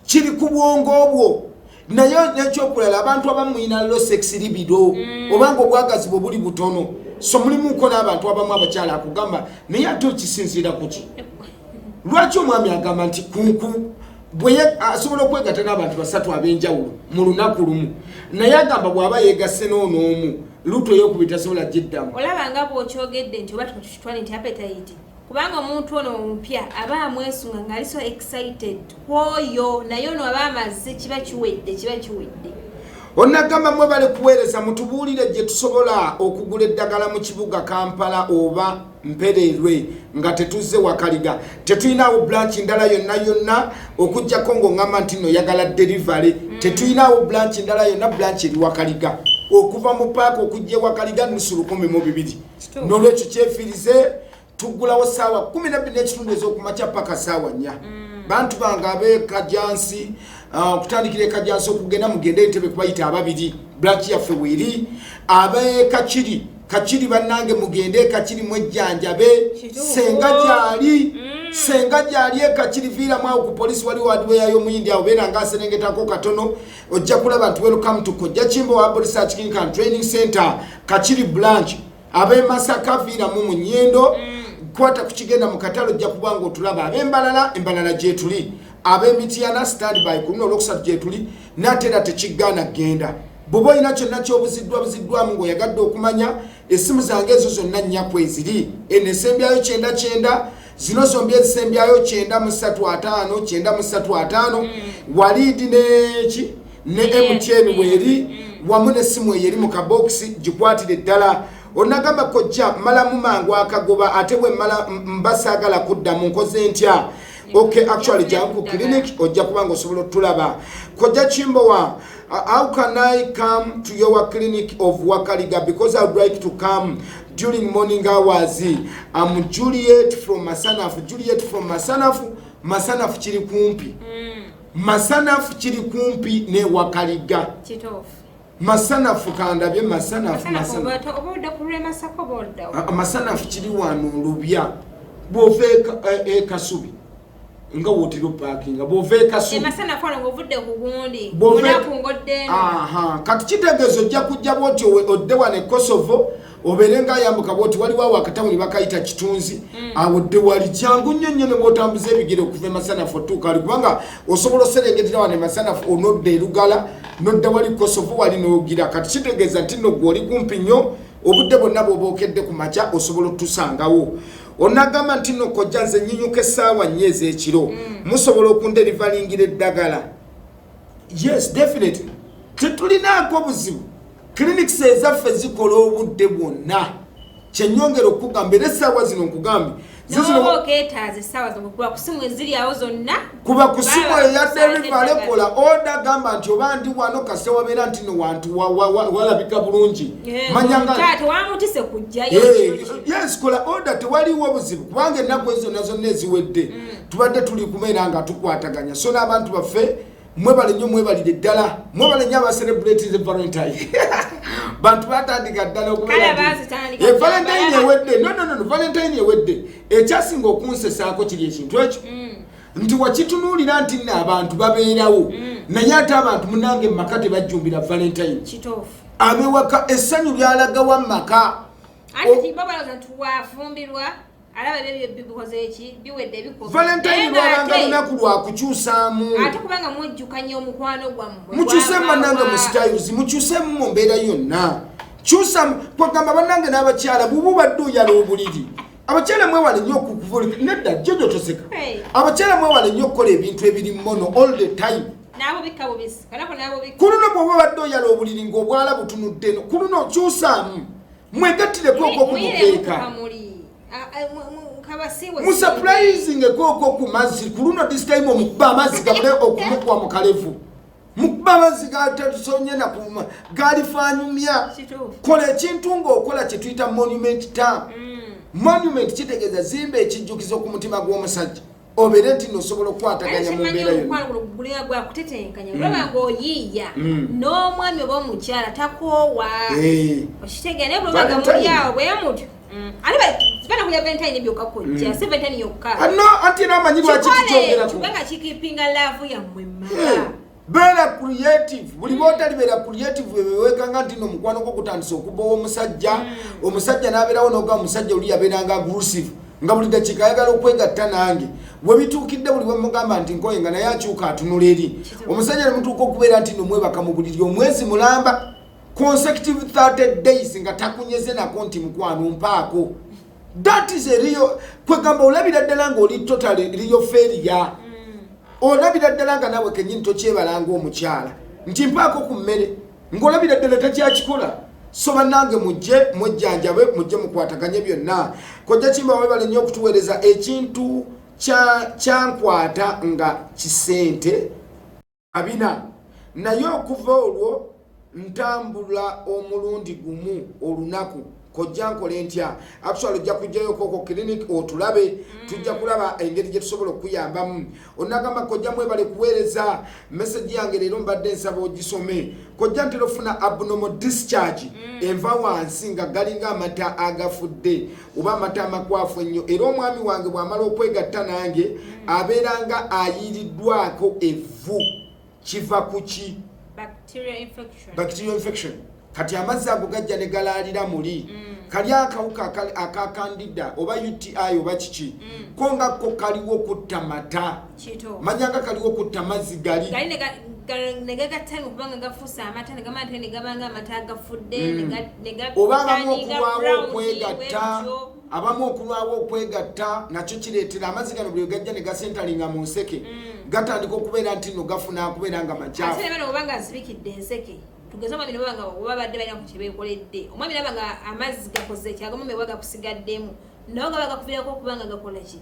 kiri ku bwongo obwo naye n'ekyokulala abantu abamu mulina low sex libido obanga obwagazi bwe buli butono so mulimuko n'abantu abamu abakyala akugamba naye ate okisinziira kuki lwaki omwami agamba nti kunku bwe asobola okwegatta n'abantu 3 ab'enjawulo mu lunaku lumu naye agamba bw'aba yeegasse n'onoomu luto ey'okubiri tasobola giddamu olaba nga bw'okyogedde nti oba tukitwale nti appetite kubanga omuntu ono omupya aba amwesunga ng'ali so excited kwoyo naye ono aba amaze kiba kiwedde onnagamba mwe bale kuweereza mutubuulire gye tusobola okugula eddagala mu kibuga Kampala oba Mpererwe nga tetuzze Wakaliga tetuyinaawo branch ndala yonna okujjako ng'oŋŋamba nti nno yagala delivery tetuyinaawo branch ndala yonna branch eri Wakaliga okuva mu paaka okujja Wakaliga nusu 12 n'olwekyo kyefiirize tugulawo saawa 12 ez'okumakya paka saawa 4 bantu bange ab'Ekajansi okutandikira Ekajansi okugenda mugende Entebbe kubayita ababiri branch yaffe weeri Kachiri bannange mugende Kachiri mwejjanjabe senga gyali Kachiri viiramu awo ku poliisi wali wadweya y'omuyindi awo beera ng'aserengetako katono ojja kulaba nti welcome to Kojja Kimbowa Research Clinic and Training Center Kachiri branch ab'e Masaka viiramu mu Nnyendo kwata kukigenda mu katalo ojja kuba ng'otulaba ab'embalala gyetuli ab'Emityana standby ku luno olwokusatu gyetuli n'ateera tekiggaana genda bw'oba olina kyonna ky'obuziddwamu ng'oyagadde okumanya essimu zange ezo zonna nnyakku eziri eno esembyayo 99 zino zombi ezisembyayo 935 waliidi ne MTN weeri wamu n'essimu eyo eri mu kabokisi gikwatire ddala onagamba kojja malamu mangu akagoba ate bwe mbasaagala kuddamu nkoze ntya okay actually jangu clinic ojja kubanga osobola tulaba Kojja Kimbowa how can I come to your clinic of Wakaliga because I would like to come during morning hours. I'm Juliet from Masanafu Masanafu kiri kumpi Masanafu kiri kumpi ne Wakaliga Masanafu kandabye Masanafu Masanafu kiri wano Lubya boveka Kasubi nga wotiro parking nga boveka Kasubi Masanafu ng'ovudde ku gundi munaku ngodde kati kitegezo jja kujja bwoti odde wane Kosovo oberenga yambuka bwoti waliwo wakatawuni bakayita Kitunzi awodde wali kyangu nnyo ne botambuza ebigere okuva Masanafu otuuka ali kubanga osobola oserengetera wane Masanafu onodde Lugala nodda wali Kosovo wali n'ogira kati kitegeeza nti nno gw'oli kumpi nnyo obudde bwonna bw'obookedde ku makya osobola otusangawo onagamba nti nno kojja nze nyinyuka essaawa 4 ez'ekiro musobola okunderivalingira eddagala yes definitely tetulinaako buzibu clinics ezaffe zikola obudde bwonna kyenyongera okugamba era essaawa zino nkugambye kuba kusimu eya delivery kola order gamba nti oba ndi wano kasite wabeera nti no wantu walabika bulungi manyanga yes kola order tewaliwo buzibu kubanga ennaku ezo nazo neziwedde tubadde tuli kubeera nga tukwataganya so n'abantu baffe mwebale nnyo mwebalire ddala mwebale nnyo abacelebrate the Valentine bantu batandika ddala okubeera Valentine ewedde no Valentine ewedde ekyasinga okunsesaako kiri ekintu ekyo nti wakitunuulira nti nno abantu babeerawo naye ate abantu munange mu maka tebajjumbira Valentine abewaka essanyu lyalaga wa maka Valentine lwabanga lunaku lwakukyusaamu ate kubanga mwejjukanya omukwano gwammwe mukyuse bannange mu styles mukyusemu mu mbeera yonna kyusa kwagamba bannange n'abakyala bubu badde oyala obuliri abakyala mwewale nnyo okukuvula nedda jojo toseka abakyala mwewale nnyo okukola ebintu ebiri mono all the time kuluno bw'oba badde oyala obuliri ng'obwala butunudde no kuluno kyusaamu mwegattireko okokumukeeka musurprising ekoko ku mazzi kuluno this time omukuba amazzi gabule okumukwa mu kalevu mukuba amazzi gatasonye na kuma galifanyumya kola ekintu ng'okola kye tuyita monument town monument kitegeeza zimba ekijjukizo ku mutima gw'omusajja obeere nti nosobola okukwataganya mu mbeera yonna gwakutetenkanya olaba ng'oyiiya n'omwami oba omukyala takoowa okitegeera naye bulobanga mulyawo bwe mutyo Sipana kuya Valentine byoka kujja 17 yokka no anti na manyi lwa kikyogera ko kubanga kikipinga love ya mwemma bera creative buli bota libera creative weweka ngati no mukwano ko kutandisa okubowa omusajja naberawo noga omusajja uli yaberanga aggressive nga buli dakika yagala okwegatta nange we bitukidde buli bamugamba nti nkoyenga naye akyuka atunuleri omusajja ne mutuuka okubeera nti no mwebaka mu buliri omwezi mulamba consecutive 30 days nga takunyeze nako nti mukwano mpaako that is a real kwegamba olabira ddala ng'oli totally real failure olabira ddala nga nawe kenyini tokyebalanga omukyala nti mpaako ku mmere ng'olabira ddala takyakikola so bannange mujje mwejjanjabe mujje mukwataganye byonna kojja kimba webale nnyo okutuweereza ekintu kyankwata nga kisente abina naye okuva olwo ntambula omulundi gumu olunaku kojja nkole ntya actually ojja kujjayo koko clinic otulabe tujja kulaba engeri gye tusobola okuyambamu onagamba kojja mwebale kuweereza message yange leero mbadde nsaba ogisome kojja ntera ofuna abnormal discharge enva wansi nga galinga amata agafudde oba amata amakwafu ennyo era omwami wange bw'amala okwegatta nange abeeranga ayiriddwako evvu kiva ku ki bacterial infection kati amazzi ago gajja ne galalira muli kali akawuka akakandida oba UTI oba kiki konga ko kaliwo kutta mata manyanga kaliwo kutta mazzi gali negaga time kubanga gafusa amata negamata negabanga amata gafudde obanga okuwawo okwegatta abamu okulwawo okwegatta nakyo kireetera amazzi gano buli gajja ne gasentalinga mu nseke gatandika okubeera nti no gafuna kubeera nga makyafu ate bano obanga azibikidde enseke tugeze omwami nabanga obabadde balina ku kyebeekoledde omwami nabanga amazzi gakoze kyagamu mewaga kusigaddemu nawo nga bagakuvirako okubanga gakola ki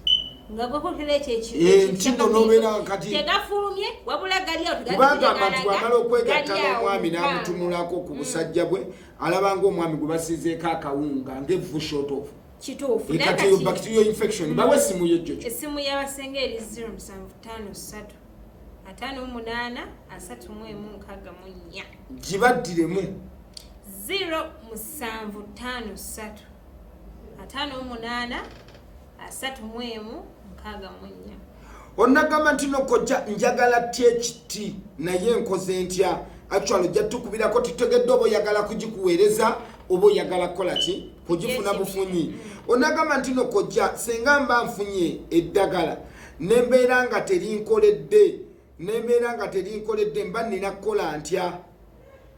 nga gakokera ekyo nobeera kati tegafulumye wabula galiawo kubanga abantu bamala okwegatta n'omwami n'amutunulako ku busajja bwe alabanga omwami gwe basizeeko akawunga ng'evvu short of kituufu kati yo bacterial infection bawe simu yejo esimu y'abasenge eri 0753 58 31 gibaddiremu 0753 58 31 onnagamba nti nokojja njagala THT naye nkoze ntya actually ojja tukubirako tutegedde oba oyagala kugikuweereza oba oyagala kukola ki kugifuna bufunyi onnagamba nti nokojja senga mba nfunye eddagala nembeera nga terinkoledde mba nina kukola ntya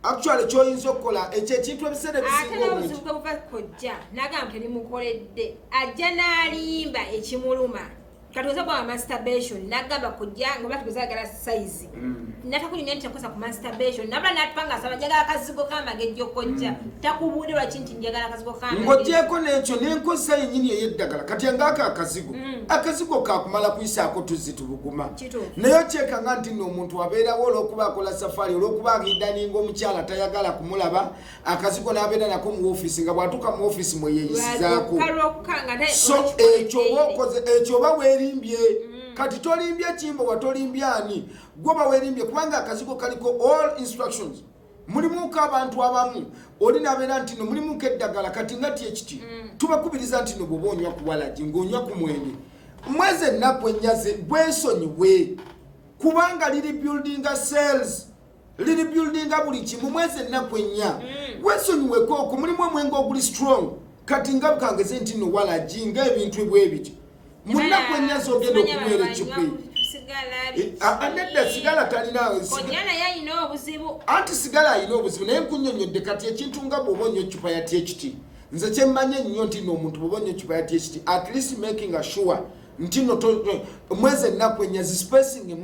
actually kyoyinza okukola ekyo ekintu ebiseera ebisinga obungi kojja nagamba terimukoledde ajja n'alimba ekimuluma katuweza kwa masturbation nagamba kujja ngoba tugezagala size natakunyumya nti akosa ku masturbation nabula natupanga asaba njagala akazigo kamagejjo kojja takubuulirwa kinti njagala akazigo kamagejjo ng'ogyeko n'ekyo n'enkozesa yennyini ey'eddagala kati ngaako akazigo kakumala kuyisaako tuzzi tubuguma naye okyekanga nti nno omuntu abeerawo olw'okuba akola safari olw'okuba agiddaninga omukyala tayagala kumulaba akazigo n'abeera nako mu ofiisi nga bw'atuuka mu ofiisi mwe yeeyisizaako so ekyo oba weerimbye kati tolimbye kimbo watolimbye ani gwoba weerimbye kubanga akazigo kaliko all instructions mulimuko abantu abamu oli nabeera nti no mulimuko eddagala kati nga THT tubakubiriza nti no bwoba onywa ku walagi ng'onywa ku mwenge mwezi ennaku ennyaze bwesonyiwe kubanga liri buildinga cells liri buildinga buli kimu mwezi ennaku ennya bwesonyiweko okwo mulimu omwenge oguli strong kati nga bukangeze nti no walagi ng'ebintu ebwebityo munaku ennyaze ogenda okunywera ekikwe nedda sigala talina anti sigala alina obuzibu naye nkunyonyodde kati ekintu nga bw'oba onywa eccupa ya THT nze kyemmanye nnyo nti n'omuntu bw'oba onywa eccupa ya THT at least making assure nti no mwezi ennaku ennyazi spacing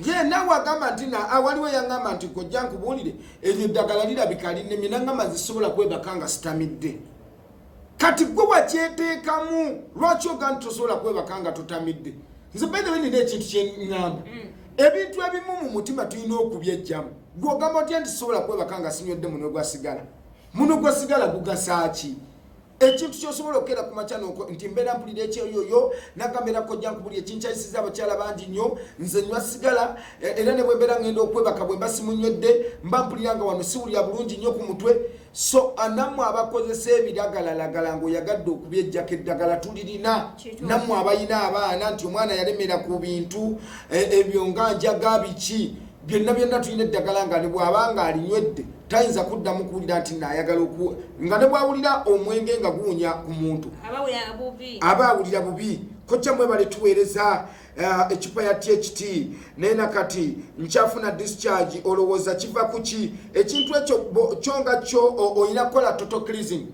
ye naawe agamba nti waliwo yangamba nti kojja nkubuulire eryo eddagala lirabika linnemye nangamba nzisobola kwebaka nga sitamidde kati gwe wakyeteekamu lwaki oga nti tosobola kwebaka nga totamidde nze bedewe nina ekintu kyeŋŋamba ebintu ebimu mu mutima tulina okubyejjamu gwe ogamba otya nti sobola kwebaka nga sinywedde muno gwasigala gugasaaki ekintu kyosobola okukeera ku makya nti mbeera mpulira ekyoyoyo nagambeera kojja nkubuli ekinkyayisiza abakyala bangi nnyo nze nywa sigala era ne bwembeera ngenda okwebaka bwe mba simunywedde mba mpulira nga wano siwulira bulungi nnyo ku mutwe so anammwe abakozesa ebiragalalagala ng'oyagadde okubyejjako eddagala tulirina nammwe abayina abaana nti omwana yalemera ku bintu ebyo nga njaga biki byonna tulina eddagala nga ne bw'abanga alinywedde tayinza kuddamu kuwulira nti naayagala nga ne bwawulira omwenge nga guwunya ku muntu aba awulira bubi kojja mwebale tuweereza eccupa ya THT naye nakati nkyafuna discharge olowooza kiva ku ki ekintu ekyo kyonga kyo olina kukola total cleansing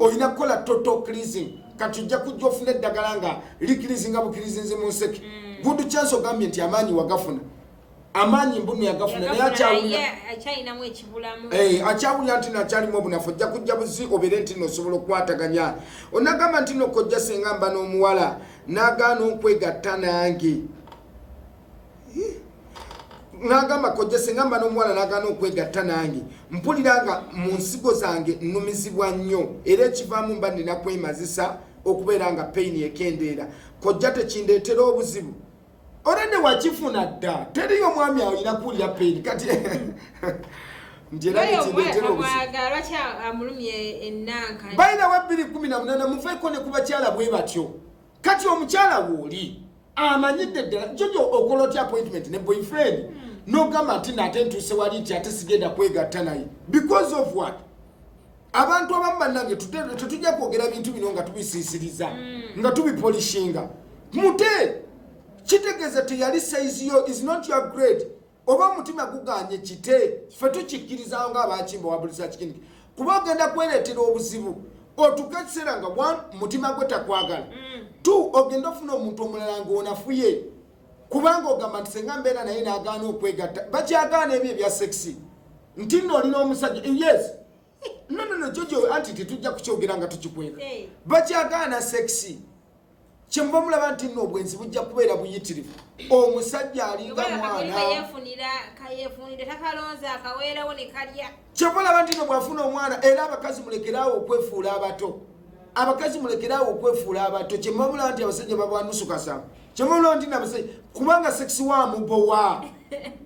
olina kukola total cleansing kati ojja kujja ofuna eddagala nga likirizinga bukirizinzi mu nseke gudu chance ogambye nti amaanyi wagafuna amaanyi mbuno yagafuna naye akyawulira nti nakyalimu obunafu ojja kujja buzi obeere nti nosobola okukwataganya onagamba nti nokojja senga mba n'omuwala n'agaana okwegatta nange nagamba kojja senga mba n'omuwala n'agaana okwegatta nange mpulira nga mu nsigo zange nnumizibwa nnyo era ekivaamu mba nina kwemazisa okubeera nga peyini ekendeera kojja tekindeetera obuzibu orende wakifuna dda teriyo omwami awo olina kuwulira peyini kati balina wa 218 muveeko ne ku bakyala bwe batyo kati omukyala wooli amanyidde ddala jojo okola otya appointment ne boyfriend n'ogamba nti nate ntuuse wali nti ate sigenda kwegatta naye because of what abantu abamu bannange tetujja kwogera bintu bino nga tubisiisiriza nga tubipolishinga mute kitegeeza teyali size yo is not your grade oba omutima guganye kite ffe tukikkirizawo ng'abakimba wabulisa kikindi kuba ogenda kwereetera obuzibu otuka ekiseera nga one mutima gwe takwagala two ogenda ofuna omuntu omulala ng'onafuye kubanga ogamba nti senga mbeera naye n'agaana okwegatta bakyagaana ebyo ebya sexy nti nno olina omusajja yes no jojo anti tetujja kukyogera nga tukikwega bakyagaana sexy kyemba mulaba nti nno obwenzi bujja kubeera buyitirivu omusajja alinga mwana kyemba olaba nti nno bw'afuna omwana era abakazi mulekeraawo okwefuula abato abakazi mulekeraawo okwefuula abato kyemba mulaba nti abasajja babwanusu kasamba kyemba mulaba nti nabasajja kubanga sekisi wamubowa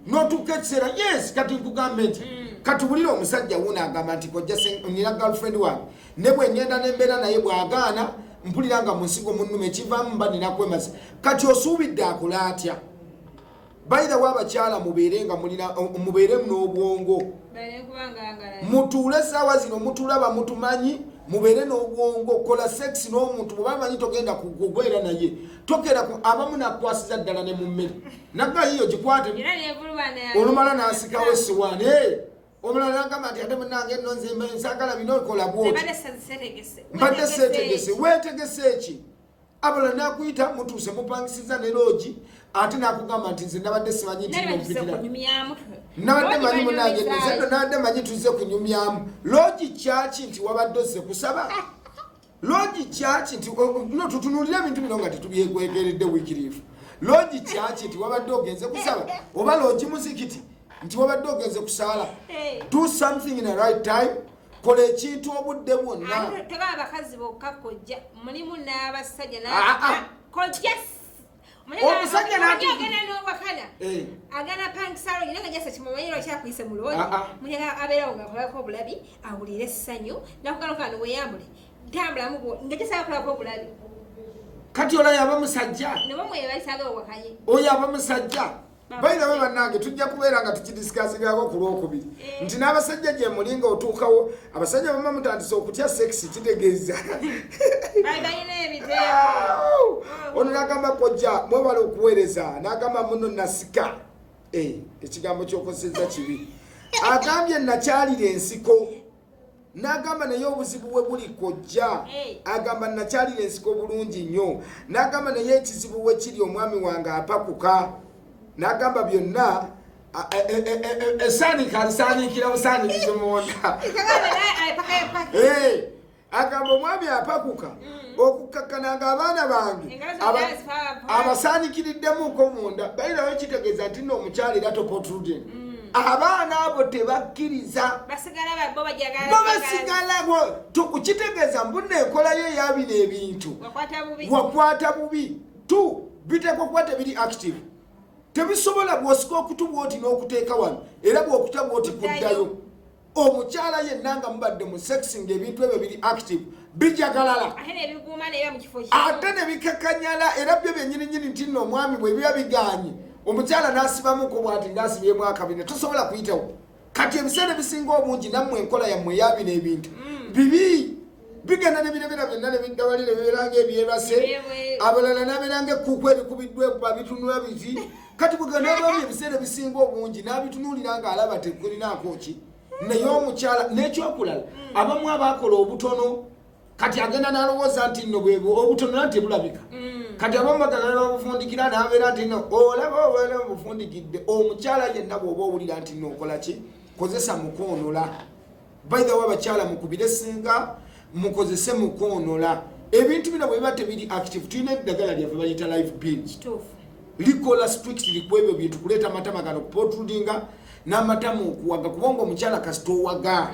notuuka ekiseera yes kati nkugambe nti katubulire omusajja wuno agamba nti kojja nina girlfriend wange ne bwe ngenda n'embeera naye bw'agaana mpulira nga munsigo munnume ekivaamu mba nina kwemaza kati osuubidde akola atya bayirawo abakyala mubeeremu n'obwongo mutuule essaawa zino mutulaba mutumanyi mubeere n'obwongo kola sex n'omuntu bwe bamanyi togenda kugwera naye tokera abamu nakwasiza ddala ne mu mmere nagayiyo gikwate olumala n'asikawo esiwaani omulala nagamba nti ate munange nno nze nsagala bino okola bwoti mbadde seetegese weetegese eki abalala nakuyita mutuuse mupangisiza ne loogi ate nakugamba nti nze nabadde simanyi ntinopitira nabadde manyi munange nze nabadde manyi tuze kunyumyamu loogi kyaki nti wabadde ozze kusaba loogi kyaki nti no tutunuulira ebintu bino nga tetubyekwegeredde wiikiriifu loogi kyaki nti wabadde ogenze kusaba oba loogi muzikiti nti wabadde ogenze kusaala do something in a right time kola ekintu obudde bwonna abakazi bokka kojja mulimu n'abasajja omusajja n'owakana agana pangisalo yina nga jasa kimumanyiro kyakuyise mu looni munyaga abeerawo ngaakolako obulabi awulire essanyu nakugaloka noweyambule ntambulamu bwo nga jasa akolako obulabi kati olayo aba musajja nebamwebalisaga owakanye oyo aba musajja bayirawo bannange tujja kubeera nga tukidisikazigako ku lwokubiri nti n'abasajja gye mulinga otuukawo abasajja bama mutandisa okutya sekisi kitegeeza ono nagamba kojja mwebala okuweereza nagamba muno nasika ekigambo kyokozesa kibi agambye nakyalira ensiko nagamba naye obuzibu bwe buli kojja agamba nakyalira ensiko bulungi nnyo nagamba naye ekizibu we kiri omwami wange apakuka nagamba byonna esaanika alisaanikira busaanikizo munda agamba omwami apakuka okukakkananga abaana bange abasaanikiriddemuko munda bayirawo ekitegeeza nti nno omukyala era topotruding abaana abo tebakkiriza babasigalawo tukitegeeza mbunna ekolayo eyabino ebintu wakwata bubi biteekwa kuba tebiri active tebisobola bwosika okutubwa oti n'okuteeka wano era bwokuta bwoti kuddayo omukyala yenna nga mubadde mu sexi ng'ebintu ebyo biri active bijagalala ate ne bikakanyala era byo byenyininyini nti nno omwami bwe biba biganye omukyala n'asibamuko bwati ng'asibyemu akabina tosobola kuyitawo kati ebiseera ebisinga obungi nammwe enkola yammwe eyabino ebintu bibi bigenda nebirebera byonna nebiddawalire biberanga ebyebase abalala naberanga ekkuku ebikubiddwe babitunula biti kati bwegenda olwabyo ebiseera ebisinga obungi n'abitunuulira nga alaba tekulinaako ki naye omukyala n'ekyokulala abamu abakola obutono kati agenda n'alowooza nti nno bwebwo obutono nati tebulabika kati abamu bagala babufundikira n'abeera nti nno olaba obeera bufundikidde omukyala yenna bw'oba owulira nti nno okola ki kozesa mukoonola baithawo abakyala mukubire esinga mukozese mukoonola ebintu bino bwe biba tebiri active tulina eddagala lyaffe bayita live pin likola strictly ku ebyo bintu kuleeta amatama gano kupotrudinga n'amatama okuwaga kubanga omukyala kasita owaga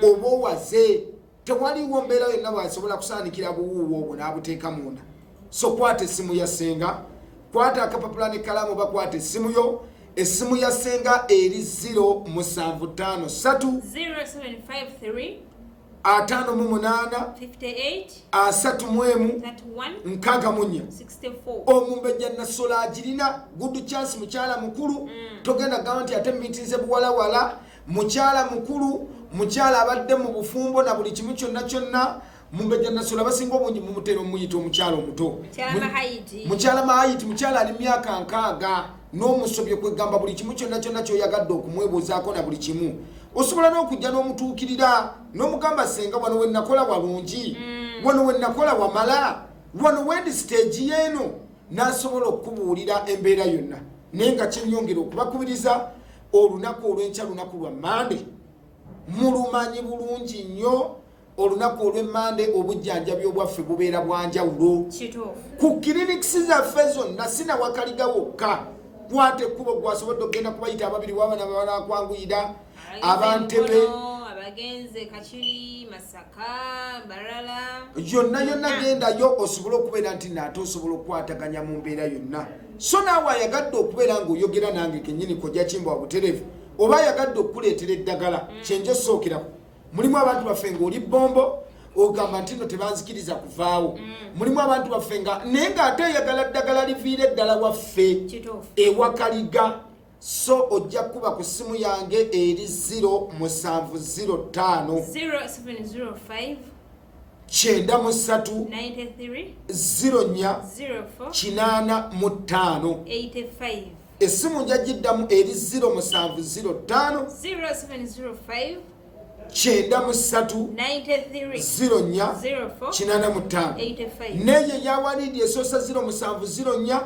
oba owaze tewaliwo mbeera yonna bwasobola kusaanikira buwuuwo obwo n'abuteeka munda so kwata essimu ya ssenga kwata akapapula n'ekkalaamu oba kwata essimu yo essimu ya ssenga eri 0753 atano mu munana 58 asatu mwemu 31 nkaga munya 64 omumbejja nasola agirina good chance mukyala mukulu togenda gawanti ate mitinze buwala wala mukyala mukulu mukyala abadde mu bufumbo na buli kimu kyonna kyonna mumbejja nasola basinga obungi mumutero muyita omukyala omuto mukyala mahayiti mukyala ali myaka nkaaga n'omusobye kwegamba buli kimu kyonna kyonna kyoyagadde okumwebuuzaako na buli kimu osobola n'okujja n'omutuukirira n'omugamba senga wano wenakola walungi wano wenakola wamala wano wendi stage yeeno n'asobola okubuulira embeera yonna naye nga kyenyongera okubakubiriza olunaku olw'enkya lunaku lwa Mande mulumanyi bulungi nnyo olunaku olw'emmande obujjanjabi obwaffe bubeera bwanjawulo ku clinics zaffe zonna sinawakaliga wokka kwate ekkubo gwasobodde okgenda kubayita ababiri wabana banakwanguyira abantebe abagenze Kachiri Masaka Barala yonna gendayo osobole okubeera nti naate osobola okukwataganya mu mbeera yonna so naawe ayagadde okubeera ng'oyogera nange kennyini kojja kimba wabutereevu oba ayagadde okukuleetera eddagala kyenjo sookeraku mulimu abantu baffe ng'oli bombo ogamba nti no tebanzikiriza kuvaawo mulimu abantu baffe nga naye ng'ate eyagala ddagala liviire eddala waffe ewakaliga so ojja kuba ku simu yange eri 0705 0705 93 04 85 esimu njagiddamu eri 0705 93 neye yawalidi esosa 0704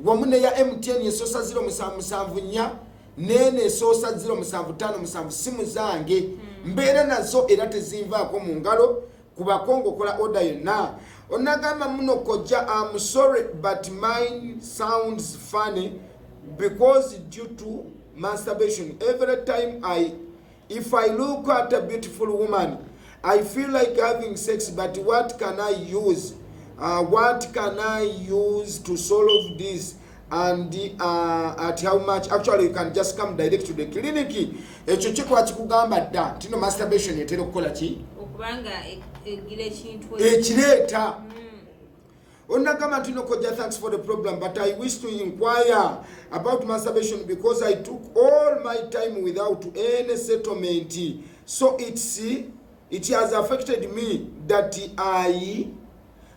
wamu neya MTN esosa 0774 nene esosa 0757 simu zange mbeera nazo era tezinvaako mu ngalo kubakongo kola order yonna onagamba muno kojja I'm sorry but mine sounds funny because due to masturbation every time if I look at a beautiful woman I feel like having sex but what can I use to solve this and at how much actually you can just come direct to the clinic ekyo kikwa kikugamba dda tino masturbation etera okukola ki okubanga egira ekintu ekireeta onagamba ntino koja thanks for the problem but I wish to inquire about masturbation because I took all my time without any settlement so it has affected me that I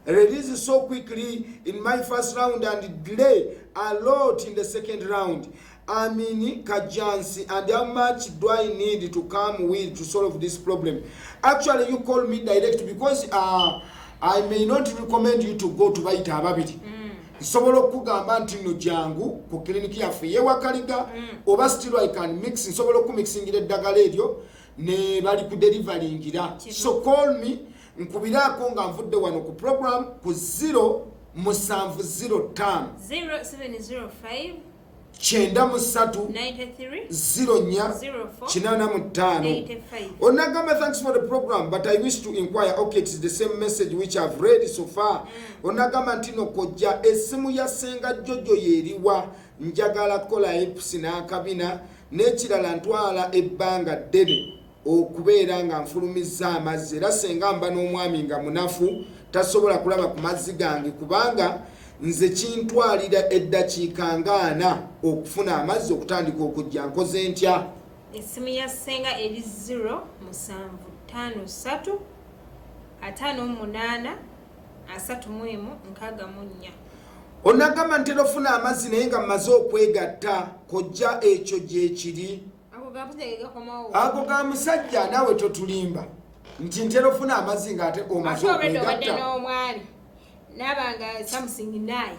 release so quickly in my first round and delay a lot in the second round. I mean Kajansi, and how much do I need to come with to solve this problem? Actually you call me direct because I may not recommend you to go to Baita Ababiti. Nsobola okugamba nti no jangu ku kliniki yaffe yewakaliga oba still I can mix nsobola okumixingira eddagala eryo ne bali ku deliveryingira so call me nkubiraako nga nvudde wano ku program ku 0705 93 onagamba thanks for the program but I wish to inquire okay it is the same message which I've read so far onagamba ntino kojja esimu ya senga jojo yeriwa njagala kola epusi n'akabina n'ekirala ntwala ebbanga ddene okubeera nga nfulumiza amazzi era senga mba n'omwami nga munafu tasobola kulaba ku mazzi gange kubanga nze kintwalira eddakiika ngaana okufuna amazzi okutandika okujja nkoze ntya esimu ya senga eri 0753 58 31 64 onagamba ntera ofuna amazzi naye nga mmaze okwegatta kojja ekyo gyekiri ako ga musajja naawe totulimba nti ntera ofuna amazzi ng'ate omaze okwegatta nabanga Samsung naye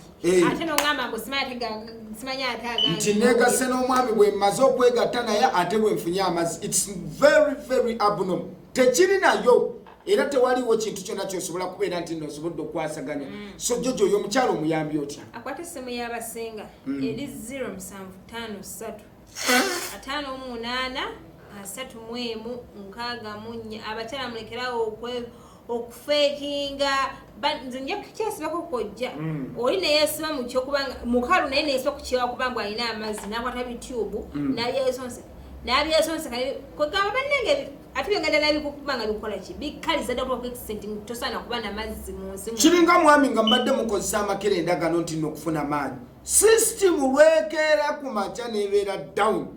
ate nongamba mbo simanya ataga nti negase n'omwami bwe mmaze okwegatta naye ate bwe nfunye amazzi it's very very abnormal tekiri nayo era tewaliwo kintu kyonna kyosobola kubeera nti nosobodde okwasaganya so jojo oyo omukyalo omuyambi otya akwata essimu y'abasenga eri 0753 58 31 64 abakyala mulekerawo okufeekinga nze nja kukyasibako kojja oli naye yesiba mu kyokubanga mukalu naye neyesiba ku kyewa kubanga alina amazzi n'akwata bitube n'abyesonse kwegamba bannenge ate byongenda nabikukubanga bikola ki bikkaliza ddala okuba extent tosaana kuba namazzi mu nsi kiringa mwami nga mbadde mukozesa amakerenda gano nti nokufuna maanyi system lwekeera ku makya nebeera down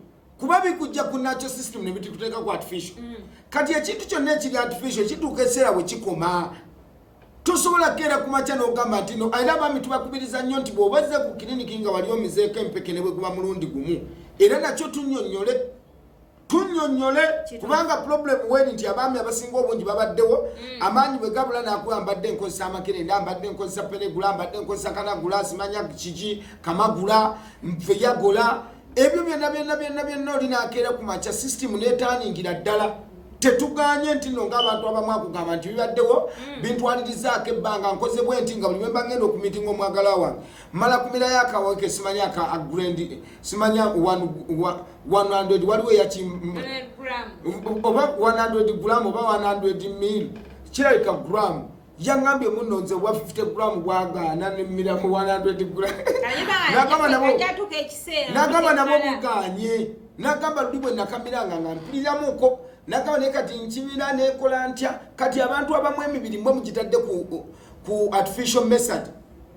kuba bikujja ku natural system nebituteeka ku artificial kati ekintu kyonna ekiri artificial kituuka eseera bwe kikoma tosobola keera ku makya n'ogamba nti no era abaami tubakubiriza nnyo nti bw'obazze ku kiriniki nga wali omizeeko empeke ne bwe guba mulundi gumu era nakyo tunnyonnyole kubanga problem weni nti abaami abasinga obungi babaddewo amaanyi bwe gabula nakuba mbadde nkozesa amakerenda mbadde nkozesa peregula mbadde nkozesa kanagula simanya kiki kamagula mpeyagola ebyo byonna oli nakeera ku makya system netaningira ddala tetuganye nti no ng'abantu abamu akugamba nti bibaddewo bintwalirizaako ebbanga nkoze bwe nti nga buli lwe mba ngenda okumitinga omwagala wange mala kumirayo akaweke simanya aka agrand simanya 100 waliwo eyaki oba 100 gram oba 100 mil kirabika gram yangambye muno nze wa 50 gram bwagaana nemmira mu 100 gram nagamba nabo buganye nagamba luli bwe nakamiranga nga mpuliramuko nagamba naye kati nkimira nekola ntya kati abantu abamu emibiri mwe mugitadde ku artificial method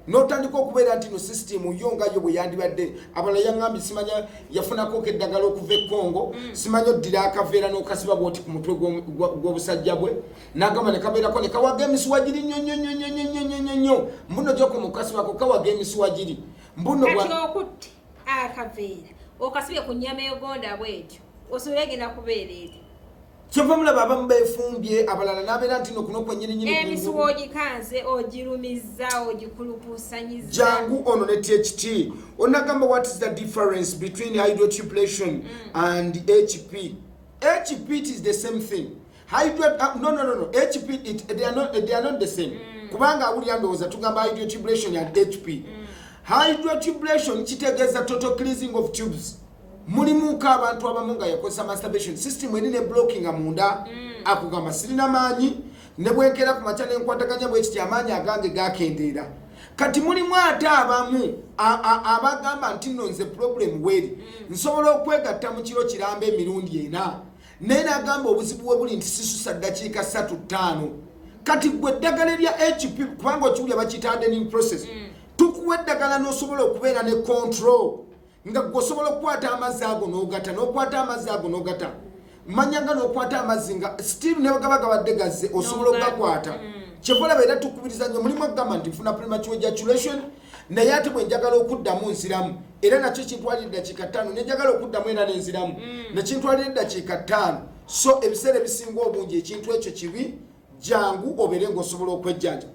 notandika okubeera nti no system yo ngayo bwe yandibadde abala yangambye simanya yafunako eddagala okuva e Congo simanya oddira akaveera n'okasiba bwoti ku mutwe gw'obusajja bwe nagamba ne kabeerako ne kawaga emisuwagiri nnyo mbuno gyoko mukasibako kawaga emisuwagiri mbuno kati okutte akaveera okasibye ku nnyama egonda bwetyo osobola egenda kubeera eri kyova mulaba abamu beefumbye abalala n'abeera nti no kuno kwennyininyini emisuwa ogikanze ogirumiza ogikulukusanyiza jangu ono ne THT onagamba what is the difference between hydrotubulation and HP? HP it is the same thing. No. HP they are not the same. Kubanga awulira ndowooza tugamba hydrotubulation and HP. Hydrotubulation kitegeeza total cleansing of tubes. Mulimuka abantu abamu nga yakozesa masturbation system erine blocking amunda akugamba sirina maanyi ne bwenkera ku macha n'enkwataganya bwe kiti amaanyi agange gakendeera kati mulimu ate abamu abagamba nti nno nze problem weri nsobola okwegatta mu kiro kiramba emirundi ena naye nagamba obuzibu bwe buli nti sisusa ddakiika 3-5 kati gwe eddagala erya HP kubanga okiwulya bakiyita hardening process tukuwa eddagala n'osobola okubeera ne control nga gosobola okukwata amazzi ago n'ogata n'okwata amazzi ago n'ogata manyanga n'okwata amazzi nga still ne bagabagabadde gazze osobola okugakwata kyekola beera tukubiriza nnyo mulimu okugamba nti nfuna premature ejaculation naye ate bwe njagala okuddamu nziramu era nakyo kintwalira eddakiika 5 ne njagala okuddamu era nenziramu nekintwalira eddakiika 5 so ebiseera ebisinga obungi ekintu ekyo kibi jangu obeere ng'osobola okwejjanja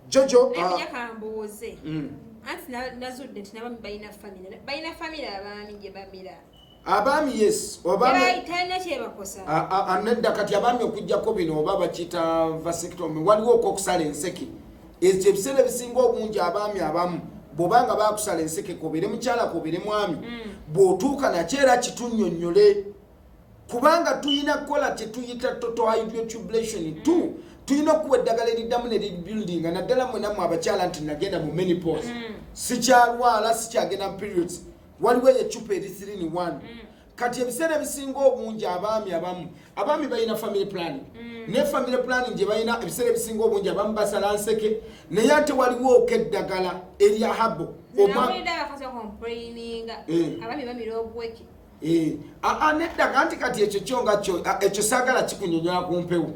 jojo kambuuze anti nazudde nti nabami balina famire abaami gye bamira abaami yes obatalina kyebakosa nedda kati abaami okujjako bino oba bakiyita vasectomy waliwo okusala enseke ekyo ebiseera ebisinga obungi abaami abamu bw'obanga bakusala enseke kobeere mukyala kobeere mwami bw'otuuka nakyo era kitunnyonnyole kubanga tuyina kukola kyetuyita total hydrotubulation tuyina okuwa eddagala eriddamu ne rebuildinga naddala mwenamu abakyala nti nagenda mu menopause sikyalwala sikyagenda mu periods waliwo ecupa eri 3-in-1 kati ebiseera ebisinga obungi abaami balina family planning ne family planning gye balina ebiseera ebisinga obungi abamu basala nseke naye ate waliwo okeddagala erya habo neddaga nti kati ekyo kyonga kyo ekyo saagala kikunyonyola ku mpewo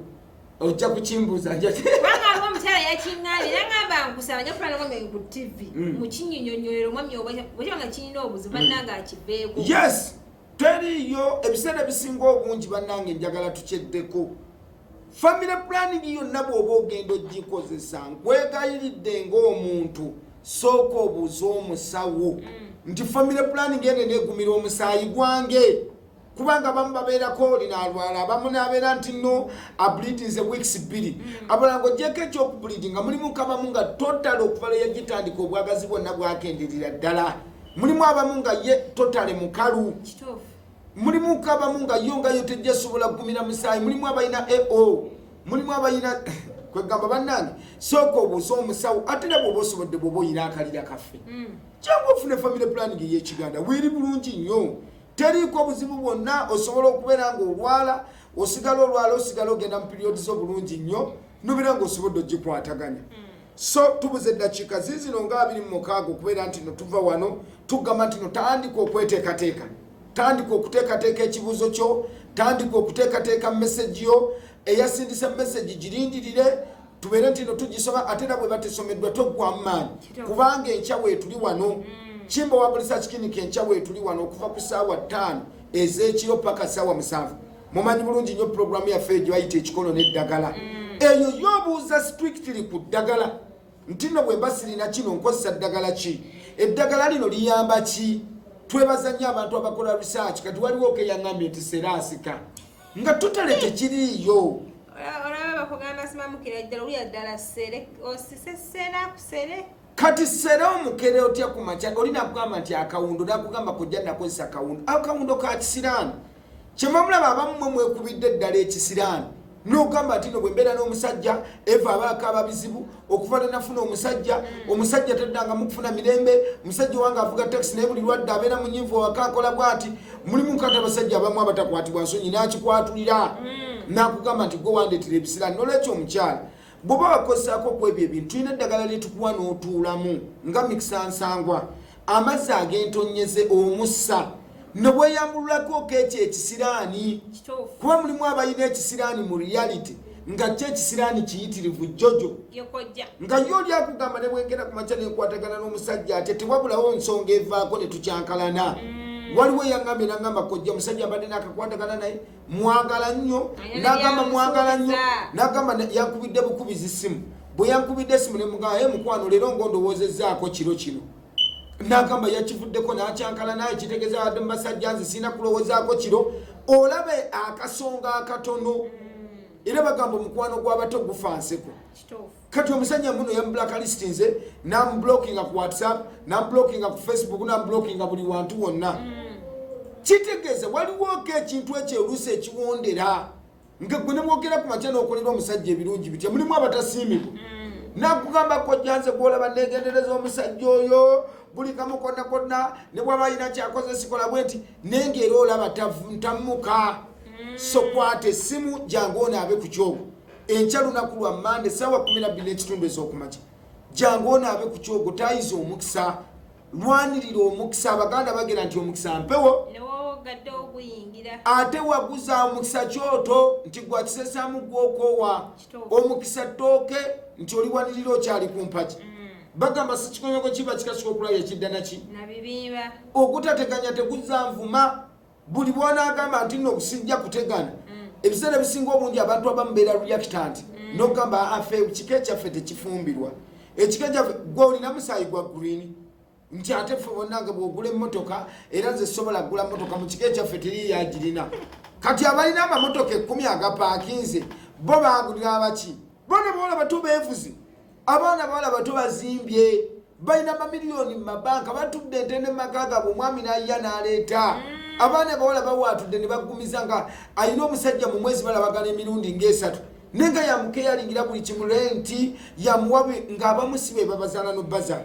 ojja kukimbuuza wanga omukyala yakiŋŋambye nagamba nkusaba nja kulaba nga ku TV mukinnyonnyolero mwami bwekibanga kirina obuzibu bannanga akiveeko yes teriyo ebiseera ebisinga obungi bannange njagala tukyeddeko family planning yonna bw'oba ogenda ogikozesa nkwegayiridde ng'omuntu sooka obuuza omusawo nti family planning ene neegumira omusaayi gwange kubanga bamu babeerako linalwala abamu nabeera nti no ableedinze weeks 2 abalala ng'ogyeko ekyokubleedi nga mulimu kabamu nga totale okuvala yagitandika obwagazi bwonna bwakenderera ddala mulimu abamu nga ye totale mukalu mulimu kabamu nga yo ngayo tejjasobola kugumira musaayi mulimu abalina mulimu abalina kwegamba bannange sooka obuuza omusawo ate ne bw'oba osobodde bw'oba oyina akalira kaffe kyangu ofune family planning ey'ekiganda weeri bulungi nnyo teriiko obuzibu bwonna osobola okubeera ng'olwala osigala ogenda mu periods obulungi nnyo nobeera ng'osobodde ogikwataganya so tubuze eddakiika zizino nga 26 okubeera nti no tuva wano tugamba nti no tandika okweteekateeka tandika okuteekateeka ekibuuzo kyo tandika okuteekateeka message yo eyasindisa message girindirire tubeere nti no tugisoma ate era bwe batesomeddwa toggwamu maanyi kubanga enkya weetuli wano Chimba wa research clinic enkya weetuli wano okuva ku ssaawa 5 ez'ekiro paka ssaawa 7 mumanyi bulungi nnyo programu yaffe gye bayita ekikono n'eddagala eyo yobuuza strictly ku ddagala nti nno bwe mba sirina kino nkozesa ddagala ki eddagala lino liyamba ki twebaza nnyo abantu abakola research kati waliwo okeyaŋŋambye nti serasika nga tutale tekiriyo olaba bakugamba simamukira ddala oli addala sere osisesera kusere kati sera omukere otya ku makya olina kugamba nti akawundo nakugamba kujja nakozesa akawundo ka kisiraani kyemamulaba abammwe mwekubidde eddala ekisiraani nogamba nti no bwembeera n'omusajja eva abaaka ababizibu okuva nenafuna omusajja taddanga mukufuna mirembe omusajja wange avuga taxi naye buli lwadde abeera munyivu waka akola bwati mulimu nkati abasajja abamu abatakwatibwa nsonyi nakikwatulira nakugamba nti gwe wandeetera ebisiraani nolwekyo omukyala bwoba wakozesaako ku ebyo ebintu tulina eddagala lyetukuwa n'otuulamu nga mikisansangwa amazzi agentonyeze omussa nebweyambululako kekyo ekisiraani kuba mulimu abalina ekisiraani mu reality nga kyo ekisiraani kiyitirivu jojo nga yo oli akugamba ne bwengera ku makya nenkwatagana n'omusajja ate tewabulawo nsonga evaako ne tukyankalana waliwo eyangambye nagamba kojja omusajja mbadde nakakwatagana naye mwagala nnyo nagamba mwagala nnyo nagamba yankubidde bukubizi simu bwe yankubidde simu nemugamba mukwano leero ngondowoozezaako kiro kino nagamba yakivuddeko nakyankala naye kitegeeza wadde mubasajja nze sirina kulowoozaako kiro olabe akasonga akatono era bagamba omukwano gw'abato gufanseko kati omusajja muno yamublacklist nze namublokinga ku whatsapp namublokinga ku facebook namublokinga buli wantu wonna kitegeeza waliwoko ekintu ekyo oluusi ekiwondera nga gwe ne bwogera ku makya n'okolera omusajja ebirungi bitya mulimu abatasiimibwa nakugamba kojja nze gwolaba negendereza omusajja oyo buli kamu konna konna ne bwaba alina kyakoze sikola bwe nti nengeera olaba ntammuka so kwata essimu jangu onaabe ku kyogo enkya lunaku lwa mande saawa 12 n'ekitundu ez'okumakya jangu onaabe ku kyogo tayiza omukisa lwanirira omukisa abaganda bagera nti omukisa mpewo ate waguza omukisa kyoto nti gwakisesaamu gwokoowa omukisa ttooke nti oliwanirira okyali ku mpaki bagamba sikikonyogo kiba kikasika okulaba ekidda naki ogutateganya teguzza nvuma buli bwonagamba nti nno okusijja kutegana ebiseera ebisinga obungi abantu abamu beera reactant nogamba afe kika ekyaffe tekifumbirwa ekika kyaffe gwe olina musaayi gwa green nti ate ffe bonnanga bwogula emmotoka era nze sobola kugula mmotoka mu kika ekyaffe teri yagirina kati abalina amamotoka 10 agapaakinze bo bagulira abaki bona bawala bato beevuzi abaana bawala bato bazimbye balina mamiliyoni mu mabanka batudde ntende maka gaabwe omwami n'ayya n'aleeta abaana bawala bawaatudde ne bagumiza nga alina omusajja mu mwezi balabagana emirundi ng'esatu nenga yamukeyalingira buli kimu lenti yamuwabe ng'abamusibe babazaala n'obbazaala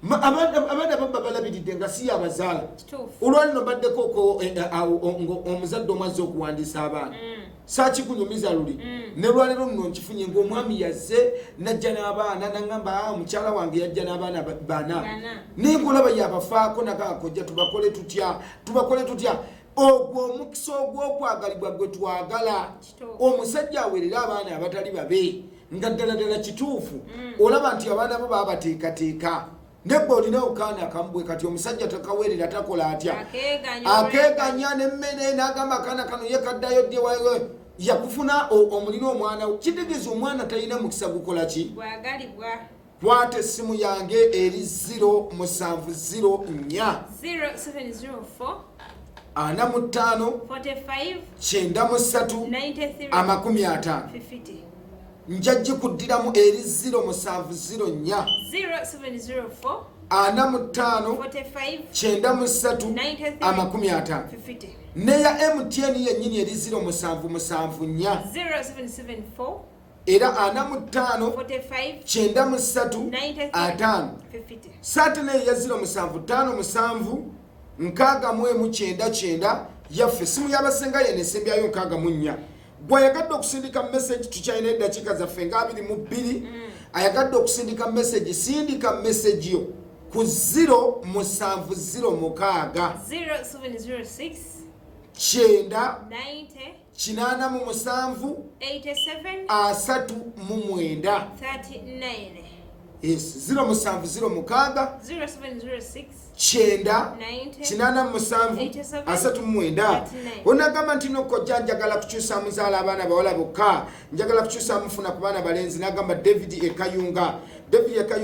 abaana baba balabiridde nga si abazaala olwali nobaddeko omuzadde omwazze okuwandiisa abaana saakikunyumiza luli ne lwaleero nno nkifunye ng'omwami yazze najja n'abaana naŋŋamba mukyala wange yajja n'abaana bana nenkolaba yabafaako nagakojja tubakole tutya ogwo omukisa ogw'okwagalibwa gwe twagala omusajja awerera abaana abatali babe nga ddala ddala kituufu olaba nti abaana bo babateekateeka nebwe olina okaana akambwe kati omusajja takawerera takola atya akeganya nemmere n'agamba akaana kano ye kaddayo dde yakufuna omulina omwana kitegeeza omwana talina mukisa gukola ki kwata essimu yange eri 0704 45 93 50 njagikuddiramu eri 0704 45 93 50 neya MTN yennyini eri 0774 era 45 93 saate neyo ya 0757 619 yaffe simu yabasenga yenesembyayo 64 gwayagadde okusindika message tukyalina eddakiika zaffe nga 22 ayagadde okusindika message sindika message yo ku 0706 0706 kyenda 90 87 87 39 yes 0706 0706 kyenda 87 onagamba nti nokojja njagala kukyusa muzaala abaana bawala bokka njagala kukyusa mufuna ku baana balenzi nagamba David Ekayunga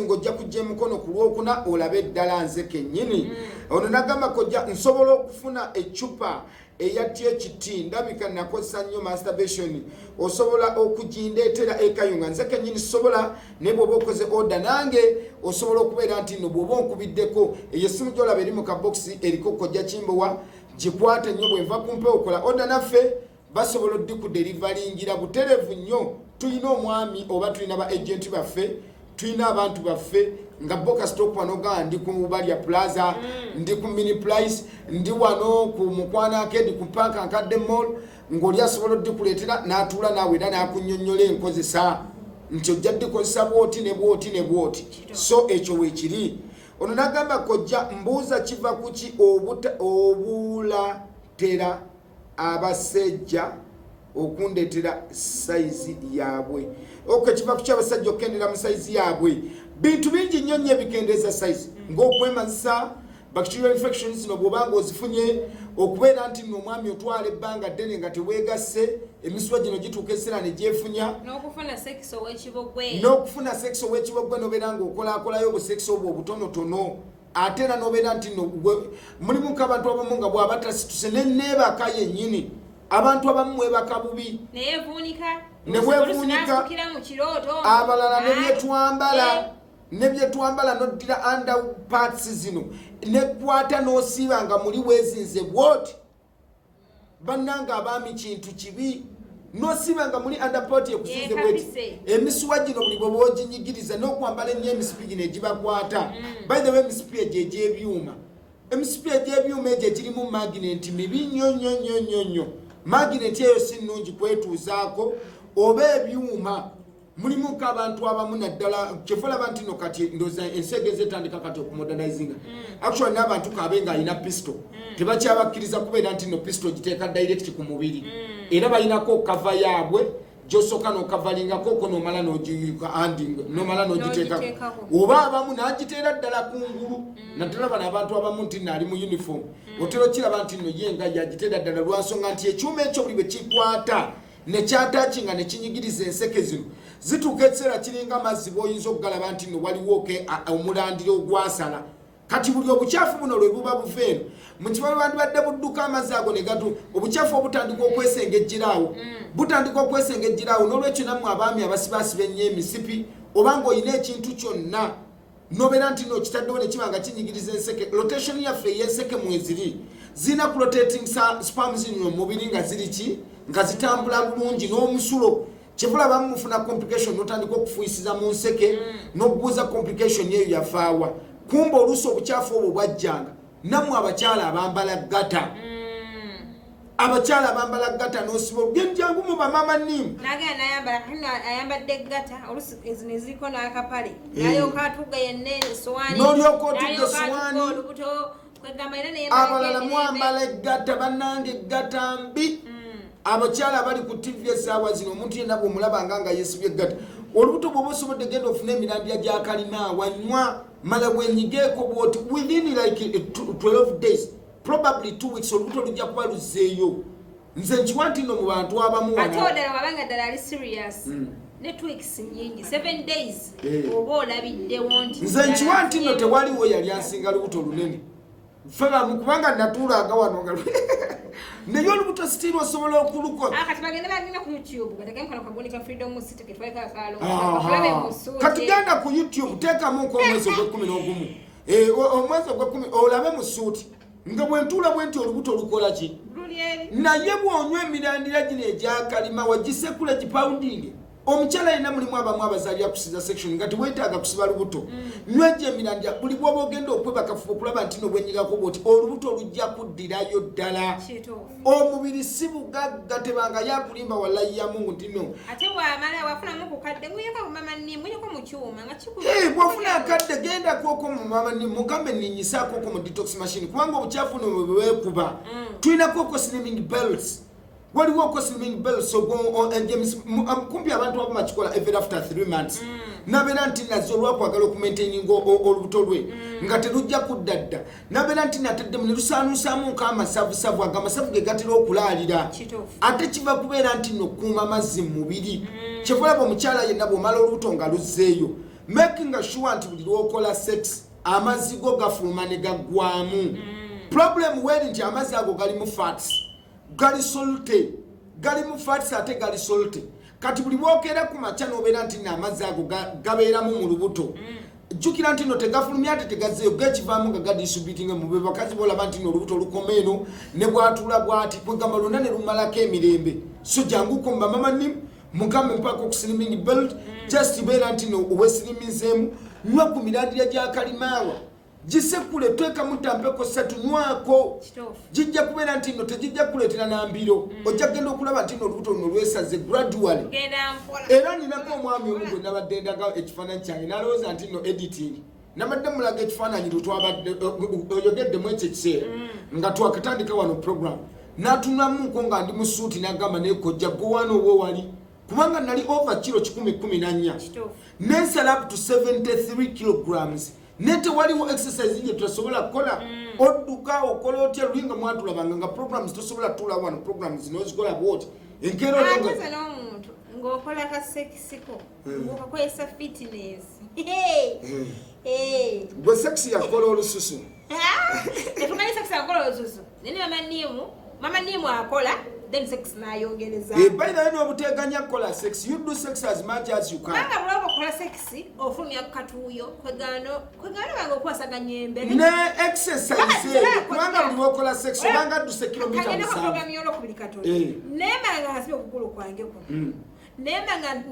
ojja kujja emukono ku lwokuna olabe eddala nze kennyini ono nagamba kojja nsobola okufuna ecupa eyatye kiti ndabika nakozesa nnyo masturbation osobola okujindeetera ekayunga nze kennyini sobola naye bw'oba okoze order nange osobola okubeera nti nno bw'oba onkubiddeko eyo essimu gy'olaba eri mu kabokisi eriko kojja kimbowa gikwate nnyo bwenva kumpe okola order naffe basobola oddikuderivalingira buterevu nnyo tulina omwami oba tulina ba agenti baffe tulina abantu baffe nga boka stop wano ga ndi ku Balya Plaza ndi ku Mini Price ndi wano ku Mukwana Arcade ku Park Nkadde Mall ng'oli asobola oddikuleetera n'atuula naawe era n'akunnyonnyola enkozesa nti ojja ddikozesa bwoti ne bwoti ne bwoti so ekyo weekiri ono n'agamba kojja mbuuza kiva ku ki obulatera abasajja okundetera size yaabwe kiva ku kyabasajja okukendera mu size yaabwe bintu bingi nnyo nnyo ebikendeza size ng'okwemazisa bacterial infections zino bw'obanga ozifunye okubeera nti omwami otwala ebbanga ddene nga teweegasse emisuwa gino gituuka essira ne gyefunya n'okufuna sex ow'ekibogwe n'obeera ng'okolaakolayo obusekisi obwo obutonotono ate era n'obeera nti mulimu nk'abantu abamu nga bw'aba tasituse nenneebaka yennyini abantu abamu mwebaka bubi nebwevuunika abalala nebyetwambala noddira under parts zino nekwata n'osiiba nga muli weezinze bwoti bannanga abaami kintu kibi n'osiiba nga muli underpart ekusinze bweti emisuwa gino buli bwe booginyigiriza n'okwambala ennyo emisipi gino egibakwata by the way emisipi egyo egy'ebyuma emisipi egy'ebyuma egyo egirimu magnet mibi nnyo nnyo nnyo nnyo nnyo magnet eyo si nnungi kwetuuzaako oba ebyuma mulimu nk'abantu abamu naddala kyefulaba nti no kati ndoza ensege zetandika kati okumodernizinga actually n'abantu kaabe nga alina pistol tebakyabakkiriza kubeera nti no pistol giteeka direct ku mubiri era balinako kava yaabwe gyosooka n'okavalingako ko nomala n'ogiteekako oba abamu n'agiteera ddala ku ngulu naddala bano abantu abamu nti naali mu uniform otera okiraba nti no ye nga yagiteera ddala lwansonga nti ekyuma ekyo buli bwe kikwata nekyatakinga nekinyigiriza enseke zino zituuka ekiseera kiringa amazzi bw'oyinza okugalaba nti no waliwo omulandiro ogwasala kati buli obukyafu buno lwe buba buveeno mu kibabi bandibadde budduka amazzi ago ne gatu obukyafu obutandika okwesengejjiraawo n'olwekyo nammwe abaami abasibaasiba ennyo emisipi oba ng'olina ekintu kyonna nobeera nti nokitaddewo ne kiba nga kinyigiriza enseke rotation yaffe ey'enseke mweziri zirina ku rotating spam zino mubiri nga ziri ki nga zitambula bulungi n'omusulo kyebula mufuna complication notandika okufuuyisiza mu nseke n'okubuuza complication eyo yafaawa kumba oluusi obukyafu obwo bwajjanga nammwe abakyala abambala gata n'osiba genjangu mu bamama nnimu ayambadde gata oluusi ezino eziriko n'akapale nalyoka atuga yenna essowaani n'olyoka otudde essowaani abalala mwambala eggata bannange eggata mbi abakyala bali ku TV essaawa zino omuntu yenna bw'omulabanga nga yeesibye eggata olubuto bw'oba osobodde genda ofuna emirandira gya kalima wanywa mala wenyigeeko bwoti within like 12 days probably 2 weeks olubuto lujja kuba luzzeeyo nze nkiwa nti nno mu bantu abamu ate oddala wabanga ddala ali serious networks nyingi 7 days oba olabiddewo nti nze nkiwa nti nno tewaliwo yali ansinga lubuto lunene kubanga natuulanga wano nga naye olubuto sitiri osobola okulukola kati genda ku YouTube teekamu nk'omwezi ogw'e11 omwezi ogw'e10 olabe mu suuti nga bwentuula bwe nti olubuto lukola ki naye bw'onywa emirandira gino egyakalima wagisekula gipawundinge omukyala yenna mulimu abamu abazaalira kusiza section nga teweetaaga kusiba lubuto nywejja emirandira buli bwoba ogenda okwebakafuba okulaba nti no bwenyigako bwoti olubuto lujja kuddirayo ddala omubiri si bugagga tebanga yakulimba wallayi ya mungu ntino bwafuna akadde genda kwoko mu mama nnimu mugambe ninyisaako oko mu detox machine kubanga obukyafu no bweweekuba tulinako oko slimming belts waliwo oko slimming belts kumpi abantu abamu bakikola every after 3 months nabeera nti nazo olwakwagala okumaintaininga olubuto lwe nga terujja kuddadda nabeera nti nateddemu ne lusaanuusaamu nk'amasavusavu ago amasavu ge gatera okulaalira ate kiva kubeera nti nokuuma amazzi mu mubiri kyevulaba omukyala yenna bw'omala olubuto nga luzzeeyo making sure nti buli lwokola sex amazzi go gafuluma ne gaggwamu problem weri nti amazzi ago galimu fats gali solte gali mu fats ate gali solte kati buli bwokera ku macha nobeera nti n'amazzi ago gabeeramu mu lubuto jukira nti no tegafulumya ate tegazeyo gakivaamu nga gadisubitinga mu be bakazi bolaba nti no olubuto olukoma eno ne bwatula bwati kwegamba lonna ne lumalako emirembe so janguko mubamama nimu mugambe mpaka okusilimingi belt just beera nti no owesiliminzeemu nywa ku mirandira gya kalimaawa gisekule tweka mutampeko satu nywako jijja kubeera nti no tegijja kuleetera nambiro ojja genda okulaba nti no olubuto luno lwesaze gradually era ninako omwami omu gwe nabadde ndaga ekifaananyi kyange nalowooza nti no editing nabadde mulaga ekifaananyi lutwabadde oyogeddemu ekyo ekiseera nga twakatandika wano program natunamuko nga ndi mu suuti nagamba nekojja gowano obwo wali kubanga nali over kilo 114 nensala up to 73 kilograms nete waliwo exercise nje tusobola kola odduka okola otya lulinga mwatulabanga nga programs tusobola tula wano programs nozikola bwoti enkero lengo n'omuntu ng'okola ka sexiko ng'okola fitness gwe sexy yakola olususu efungali sexy yakola olususu nene mama nimu akola then sex nayongereza by the way obuteganya kola sex you do sex as much as you can banga bulabo kola sex ofumya katuyo kwegano bango kwasaganya embe ne exercise banga buliwo kola sex banga du kilomita 7 kagenda program yolo kubikato nemba nga hasibe okugulu kwange ko nemba nga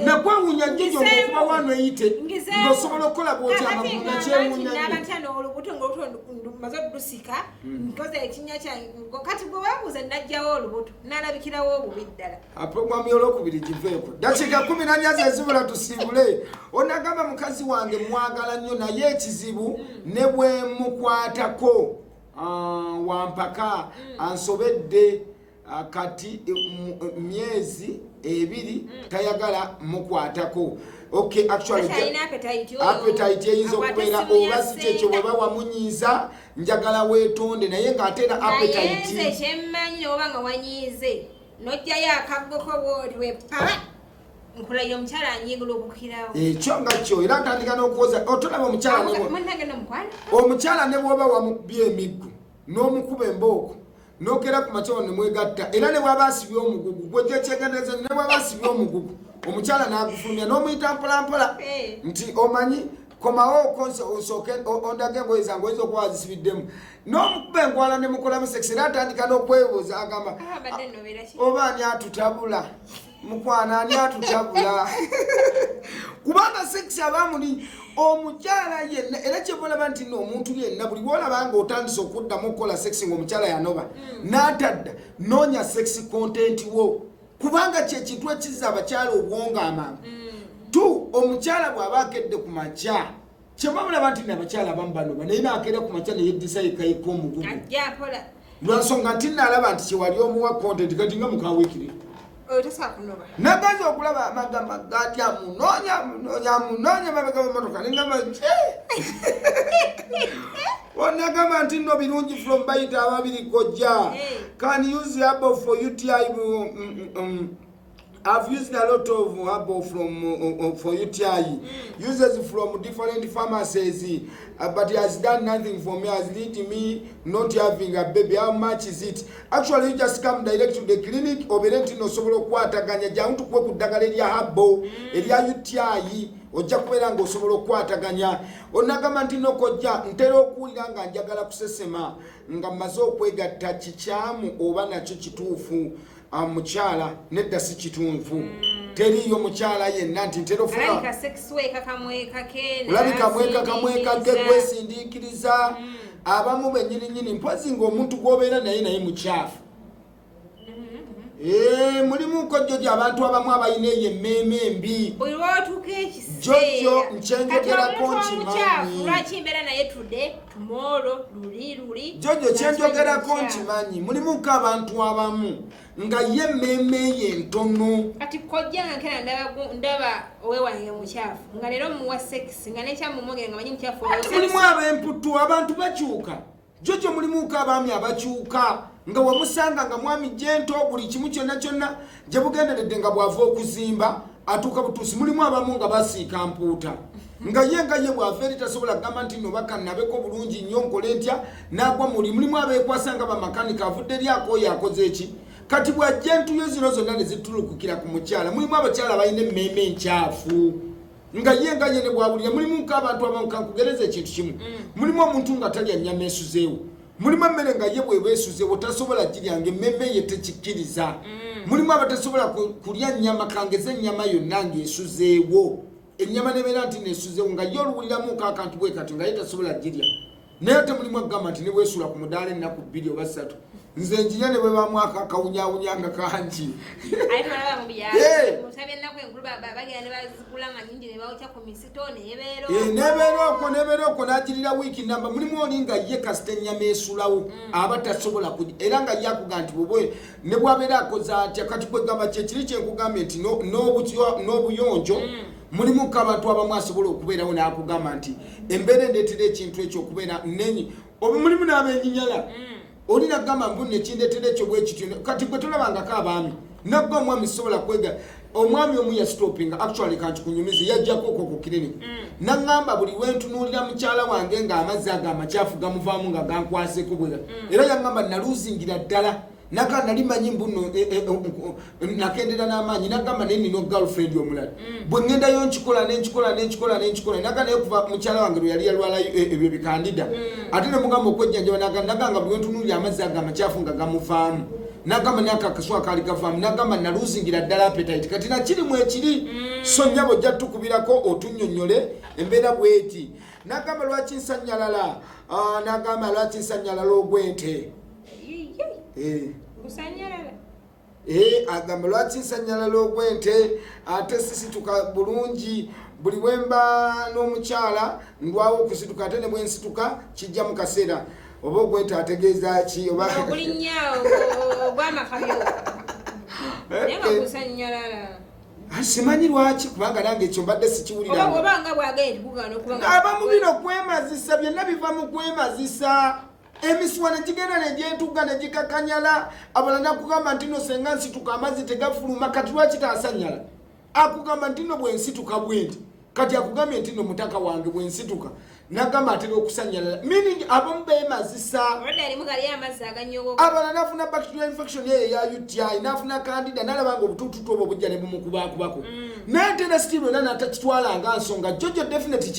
na kwawunya ngijo okuba wano eyite ngosobola okola bwoti amagulu kyewunya n'abantano olubuto ng'olubuto maze dusika nkoze ekinya kyange kati bwe babuuza najjawo olubuto n'alabikirawo obubi ddala program y'olwokubiri giveeko dakika 14 ezibula tusiibule onagamba mukazi wange mwagala nnyo naye ekizibu ne bwe mukwatako wampaka ansobedde kati myezi ebiri tayagala mukwatako okay actually appetite eyinza okubeera oba si kyekyo bweba wamunyiiza njagala weetonde naye ng'ateera appetite kyemmanyi oba nga wanyiize n'ojjayo akaggoko bwoli wepa nkulayo omukyala anyingula okukirawo ekyo nga kyo era ntandika n'okuwoza otolaba omukyala ne bwoba wamubye emiggu n'omukuba embooko nokera ku macho ne mwegatta era ne bwabasibye omugugu gwe kyegendereza ne bwabasibye omugugu omukyala n'agufulumya n'omuyita mpolampola nti omanyi komawo konsoke ondage ngoye zange oyinza okuba wazisibiddemu n'omukuba enkwala ne mukolamu sex era atandika n'okwebuuza agamba oba ani atutabula mukwana ani atutabula kubanga sex abamuli omukyala yenna era kyebolaba nti n'omuntu yenna buli bwolabanga otandise okuddamu okukola sex ng'omukyala yanoba n'atadda noonya sex content wo kubanga kyekintu ekizza abakyala obwongo amangu tu omukyala bw'aba akedde ku makya kyemwamulaba nti n'abakyala abamu banoba naye naakedde ku makya neyeddisa yekayika omugugu lwansonga nti naalaba nti kyewali omuwa content kati nga mukawiikire nagaza okulaba amagamba gati amunoonya mabega b'emmotoka nengamba onagamba nti nno birungi from bayita ababiri kojja can use herbal for UTI I've used a lot of herbal for UTI uses from different pharmacies but he has done nothing for me, has led me not having a baby. How much is it? Actually, you just come direct to the clinic oberenti no sobolo kwataganya jantu kwe kudagala erya herbal erya UTI ojja kubeera ng'osobola okukwataganya onagamba nti nokojja ntera okuwulira nga njagala kusesema nga mmaze okwegatta kikyamu oba nakyo kituufu mukyala nedda si kituufu teriyo mukyala yenna nti ntera olabika mweka kamwekake gwesindiikiriza abamu benyininyini mpozi ng'omuntu gw'obeera naye mukyafu mulimu kojjo gy'abantu abamu abalina eyo emmeeme embi jojo nkyenjogerako nkimanyi jojo kyenjogerako nkimanyi mulimuko abantu abamu nga ye emmeeme ye entono kati kojja nkera ndaba owewange mukyafu nga leero muwa sex nga nekyamumwogere nga manyi mukyafu mulimu ab'emputu abantu bakyuka jojo mulimuko abaami abakyuka nga wamusanga nga mwami jento buli kimu kyonna gye bugenderedde nga bw'ava okuzimba atuuka butuusi mulimu abamu nga basiika mpuuta nga ye bw'ava eri tasobola kugamba nti nno bakannabeko bulungi nnyo nkole ntya n'agwa mulimu abeekwasa nga bamakanika avudde eri akooyo akoze eki kati bw'ajja entuyo zino zonna ne zitulukukira ku mukyala mulimu abakyala balina emmeeme enkyafu nga ye ne bwabulira mulimu nk'abantu abamu kankugereza ekintu kimu mulimu omuntu nga talya nnyama esuzeewo mulimu emmere nga ye bw'eba esuzeewo tasobola giryanga emmeeme ye tekikkiriza mulimu abatasobola kulya nnyama kangeza ennyama yonna ng'esuzeewo ennyama nebeera nti nesuzeewo nga ye oluwuliramu akantu bwe kati nga ye tasobola girya naye ate mulimu agamba nti ne bwesula ku mudaala ennaku 2 oba 3 nze njirya ne bwe bamwaka akawunyawunyanga kangi nebeera okwo n'agirira wiiki namba mulimu oli nga ye kasita ennyama esulawo aba tasobola kujya era nga ye akuga nti bwe ne bwabeera akoze atya kati kwegamba kyekiri kyenkugambye nti n'obuyonjo mulimu k'abantu abamu asobola okubeerawo n'akugamba nti embeera endeetera ekintu ekyo okubeera nenyi oba mulimu n'abenyinyala oli nagamba mbu nekindeetera ekyo bwe kityo kati gwe tolabangako abaami nagga omwami sobola kwega omwami omu yasitopinga actually kankikunyumiza yajjako okwo ku clinic naŋŋamba buli wentunuulira mukyala wange ng'amazzi ago amakyafu gamuvaamu nga gankwaseko bwera era yaŋŋamba naluzingira ddala naka nali manyi mbuno nakendera n'amaanyi nagamba naye nina girlfriend omulala bwe ŋŋendayo nkikola naga naye kuva mukyala wange lwe yali yalwalayo ebyo bikandida ate ne mugamba okwejjanjaba nagamba buli wentunuulira amazzi ago amakyafu nga gamuvaamu nagamba naka akaswa kaali gavaamu nagamba naluzingira ddala appetite kati nakirimu ekiri so nnyabo ojja tukubirako otunnyonnyole embeera bweti nagamba lwaki nsanyalala nagamba lwaki nsanyalala ogwente agamba lwaki nsanyalala ogwente ate sisituka bulungi buli bwemba n'omukyala ndwawo okusituka ate ne bwensituka kijja mu kaseera oba ogwente ategeeza ki oba simanyi lwaki kubanga nange ekyo mbadde sikiwulira abamu bino kwemazisa byonna biva mu kwemazisa emiswa negigenda negyentuga negikakanyala abala nakugamba nti no senga nsituka amazzi tegafuluma kati lwaki taasanyala akugamba nti no bwensituka bwendi kati akugambye nti no mutaka wange bwensituka nagamba atera okusanyala meaning abamu beemazisa abala nafuna bacterial infection eyo eya UTI nafuna candida nalabanga obutututu obwo bujja ne bumukubakubako naye ntera sitiru era natakitwalanga nsonga jojo definitely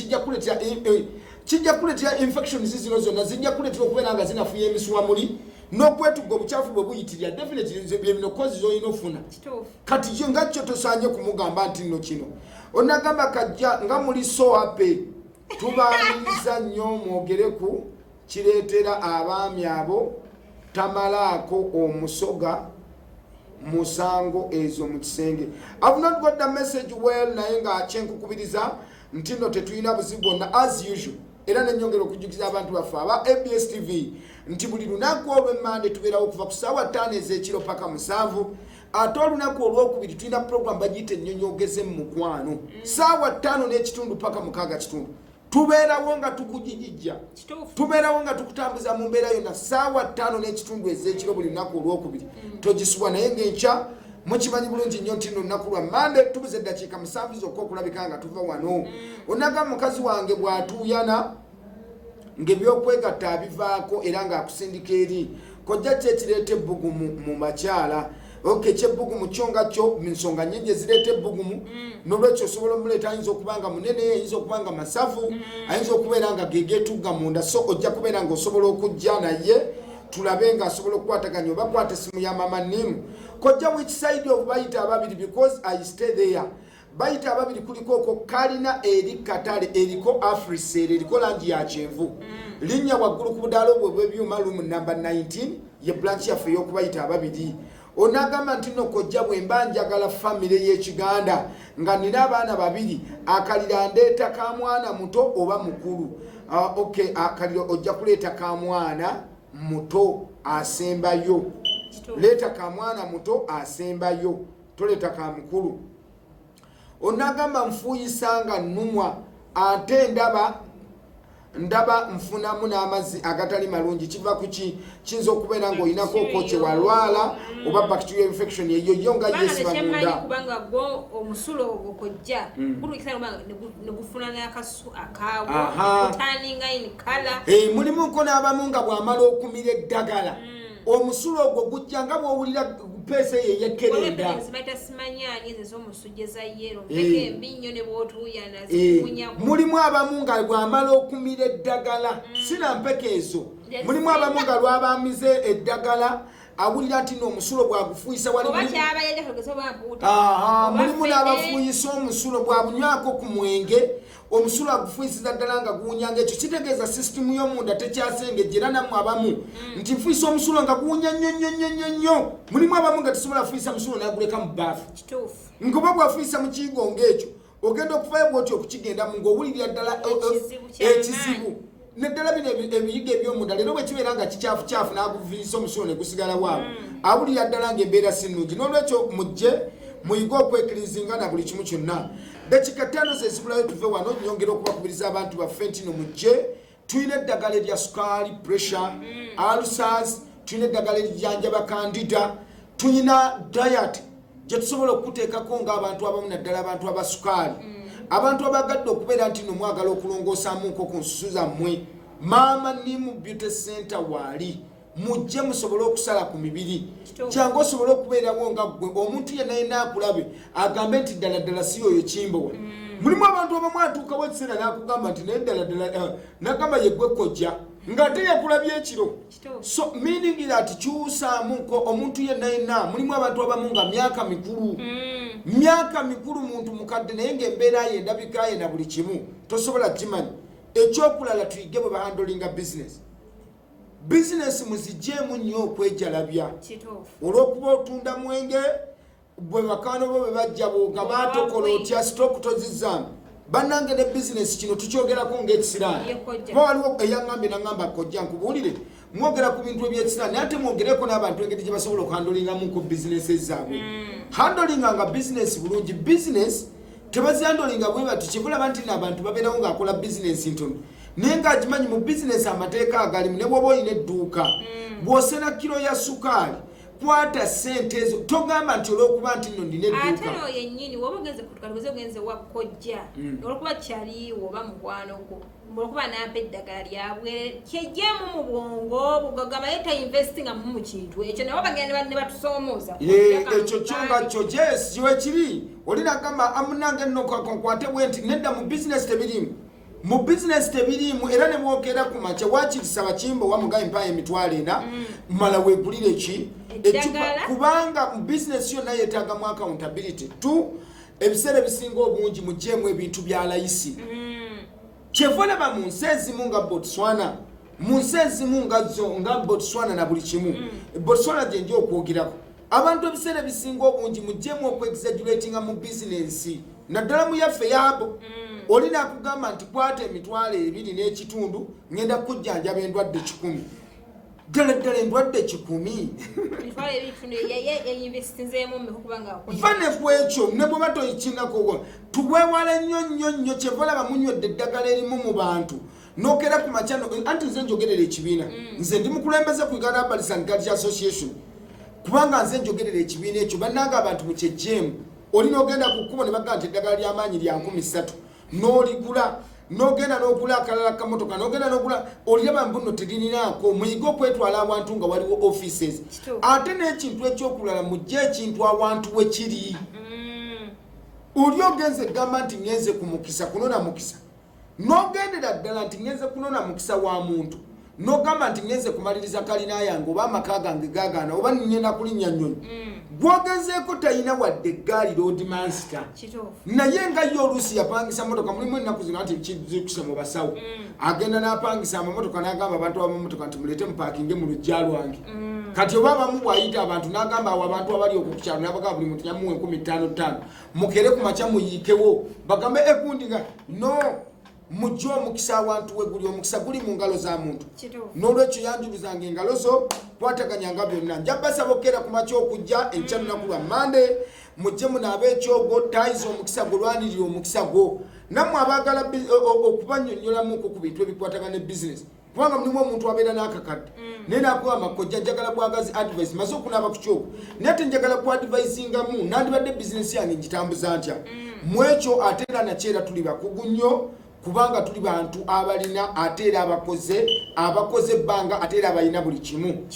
kijja kuleetera infections zino zonna zijja kuleetera okubeera nga zinafuya emisuwa muli n'okwetuga obukyafu bwe buyitirira definitely byebino kozi z'olina ofuna kati yo nga kyo tosaanye kumugamba nti nno kino onagamba kajja nga muli soape tubaaniriza nnyo mwogereku kireetera abaami abo tamalaako omusoga musango ezo mu kisenge. I've not got the message well naye nga kyenkukubiriza nti nno tetulina buzibu bwonna as usual era nenyongera okujjukiza abantu baffe aba ABS TV nti buli lunaku olw'emmande tubeerawo okuva ku ssaawa 5 ez'ekiro paka 7 ate olunaku olwokubiri tulina program bagiyita ennyonyogeze mu mukwano ssaawa 5 n'ekitundu paka 6 kitundu tubeerawo nga tukujijijja tubeerawo nga tukutambuza mu mbeera yonna ssaawa 5 n'ekitundu ez'ekiro buli lunaku olwokubiri togisubwa naye ng'enkya mukimanyi bulungi nnyo nti nolunaku lwa mande tubuze eddakiika 7 zokka okulabika nga tuva wano onaga mukazi wange bw'atuuyana ng'ebyokwegatta abivaako era ng'akusindika eri kojja kyekireeta ebbugumu mu bakyala oke kyebbugumu kyo nga kyo ensonga nnyingi ezireeta ebbugumu n'olwekyo osobola omuleeta ayinza okuba nga munene ayinza okuba nga masavu ayinza okubeera nga gegeetugga munda so ojja kubeera ng'osobola okujja naye tulabe ng'asobola okukwataganya oba kwata essimu ya mama nimu kojja which side of bayita ababiri because I stay there bayita ababiri kuliko okwo kalina eri katale eriko afrisere eriko langi ya kyenvu linnya waggulu ku budaala obwo bw'ebyuma room number 19 ye branch yaffe ey'okubayita ababiri onagamba nti nno kojja bwe mba njagala famire y'ekiganda nga nina abaana babiri akalira ndeeta ka mwana muto oba mukulu okay akalira ojja kuleeta ka mwana muto asembayo leeta ka mwana muto asembayo toleeta ka mukulu onagamba nfuuyisa nga nnumwa ate ndaba ndaba nfunamu n'amazzi agatali malungi kiva ku ki kiyinza okubeera ng'olinako okokye walwala oba bacterial infection eyo yo nga yesiba munda kubanga gwo omusulo ogwo kojja gulukisa ne gufuna n'akasu akaawo kutaninga in kala mulimu nko n'abamu nga bw'amala okumira eddagala omusulo ogwo gujja nga bw'owulira peesa eyo eyekkerenda mulimu abamu nga bw'amala okumira eddagala sinampeka ezo mulimu abamu nga lwabamize eddagala awulira nti n'omusulo bwagufuuyisa mulimu n'abafuuyisa omusulo bwabunywako ku mwenge omusulo agufuyisiza ddala nga guwunyanga ekyo kitegeeza sisitimu y'omunda tekyasengejjera nammwe abamu nti nfuyisa omusulo nga guwunya nnyo mulimu abamu nga tesobola kufuyisa musulo n'aguleka mu bbaafu ngoba bwafuyisa mu kiyigo ng'ekyo ogenda okuvayo bwoti okukigendamu ng'owulirira ddala ekizibu neddala bino ebiyigo ebyomunda leero bwe kibeera nga kikyafu n'aguvuyisa omusulo ne gusigala waawo awulirira ddala ng'embeera si nnungi n'olwekyo mujje muyige okwekirizinga na buli kimu kyonna dakika 5 zezibulayo tuve wano nyongera okubakubiriza abantu baffe nti no mujje tulina eddagala erya sukaali pressure ulcers tulina eddagala erijjanjaba kandida tulina diet gye tusobola okuteekako ng'abantu abamu naddala abantu abasukaali abantu abagadde okubeera nti no mwagala okulongoosamuko ku nsusu zammwe maama nimu beauty center waali mujje musobole okusala ku mibiri kyangu osobole okubeerawo nga gwe omuntu yenna yenna akulabe agambe nti ddala si oyo kimbowa mulimu abantu abamu atuukawo ekiseera n'akugamba nti naye ddala nagamba yeggwe kojja ng'ate yakulabye ekiro so meaning that kyusaamuko omuntu yenna yenna mulimu abantu abamu nga myaka mikulu muntu mukadde naye ng'embeera ye endabika ye na buli kimu tosobola kimanyi ekyokulala tuyige bwe bahandolinga bizinesi muzijjeemu nnyo okwejalabya olw'okuba otunda mwenge bwe bakano bo bwe bajja nga baatokola otya sitoku tozizzaamu bannange ne bizinesi kino tukyogerako ng'ekisiraani kuba waliwo eyaŋŋambye naŋŋamba kojja nkubuulire mwogera ku bintu ebyekisiraani naye ate mwogereko n'abantu engeri gye basobola okuhandolingamu ku bizinesi zaabwe handolinga nga bizinesi bulungi bizinesi tebazihandolinga bwe bati kyebulaba nti n'abantu babeerawo ng'akola bizinesi ntono naye ng'agimanyi mu bizinesi amateeka agalimu ne bw'oba olina edduuka bw'osena kiro ya sukaali kwata sente ezo togamba nti olw'okuba nti nno ndina edduuka ate no yennyini woba ogenze kutukaluze ogenze wakkojja olw'okuba kyaliwo oba mukwano gwo olw'okuba nampa eddagala lyabwe kyejjeemu mu bwongo bugagamba ye tainvestinga mu kintu ekyo nabo bagenda ne batusoomooza ekyo kyo nga kyo jesi kiwe kiri olinagamba amunange nno nkwate bwe nti nedda mu bizinesi tebiriimu era ne bwogera ku makya wakirisaba kimbo wamugaye mpayo emitwalo ena mala weegulire ki kubanga mu bizinesi yonna yeetaagamu accountability ebiseera ebisinga obungi mugyeemu ebintu bya layisi kyevolaba mu nsi ezimu nga Botswana mu nsi ezimu nga Botswana na buli kimu Botswana gye nja okwogerako abantu ebiseera ebisinga obungi mugyeemu okwexaggeratinga mu bizinesi naddala mu yaffe yaabo olina akugamba nti kwata emitwalo 2 n'ekitundu ngenda kujjanjaba endwadde 100 ddala endwadde 100 fane kwekyo ne bwe batoyikinako tuwewala nnyo kyevalaba munywedde eddagala erimu mu bantu nokera ku makyano anti nze njogerera ekibiina nze ndi mukulembeze ku Uganda Herbalists and Culture Association kubanga nze njogerera ekibiina ekyo bannanga abantu mukyejjeemu olina ogenda ku kkubo ne bagamba nti eddagala ly'amaanyi lya 13 n'oligula n'ogenda n'ogula akalala kamotoka n'ogenda n'ogula oliraba mbuno teririnaako muyige okwetwala abantu nga waliwo offices ate n'ekintu ekyokulala mujje ekintu awantu we kiri oli ogenze egamba nti ngenze ku mukisa kunona mukisa n'ogendera ddala nti ngenze kunona mukisa wa muntu n'ogamba nti ngenze kumaliriza kalina yange oba amaka gange gaagaana oba ngenda kulinnya nnyonyi gwogezeeko talina wadde eggaali road master naye nga ye oluusi yapangisa motoka mulimu ennaku zino nti kizikuse mu basawo agenda n'apangisa amamotoka n'agamba abantu abamotoka nti muleete mupaakinge mu lujja lwange kati oba abamu bw'ayita abantu n'agamba awo abantu abali okwo ku kyalo n'abagamba buli muntu nyamuwe 15,500 mukere ku makya muyiikewo bagambe ekundiga no mujjo omukisa awantu we guli omukisa guli mu ngalo za muntu n'olwekyo yanjuluzanga engalo zo kwataganyanga byonna njabasaba okera ku makya okujja enkya lunaku lwa Monday mujje munaabe ekyogo tayiza omukisa gulwanirira omukisa gwo nammwe abaagala okubanyonnyolamuko ku bintu ebikwatagana ne bizinesi kubanga mulimu omuntu abeera n'akakadde naye nakuwa amakojja njagala bwagazi advice maze okunaaba ku kyogo naye ate njagala ku advisingamu nandibadde bizinesi yange ngitambuza ntya mu ekyo ate era nakyera tuli bakugu nnyo kubanga tuli bantu abalina ate era abakoze ebbanga ate era abalina buli kimu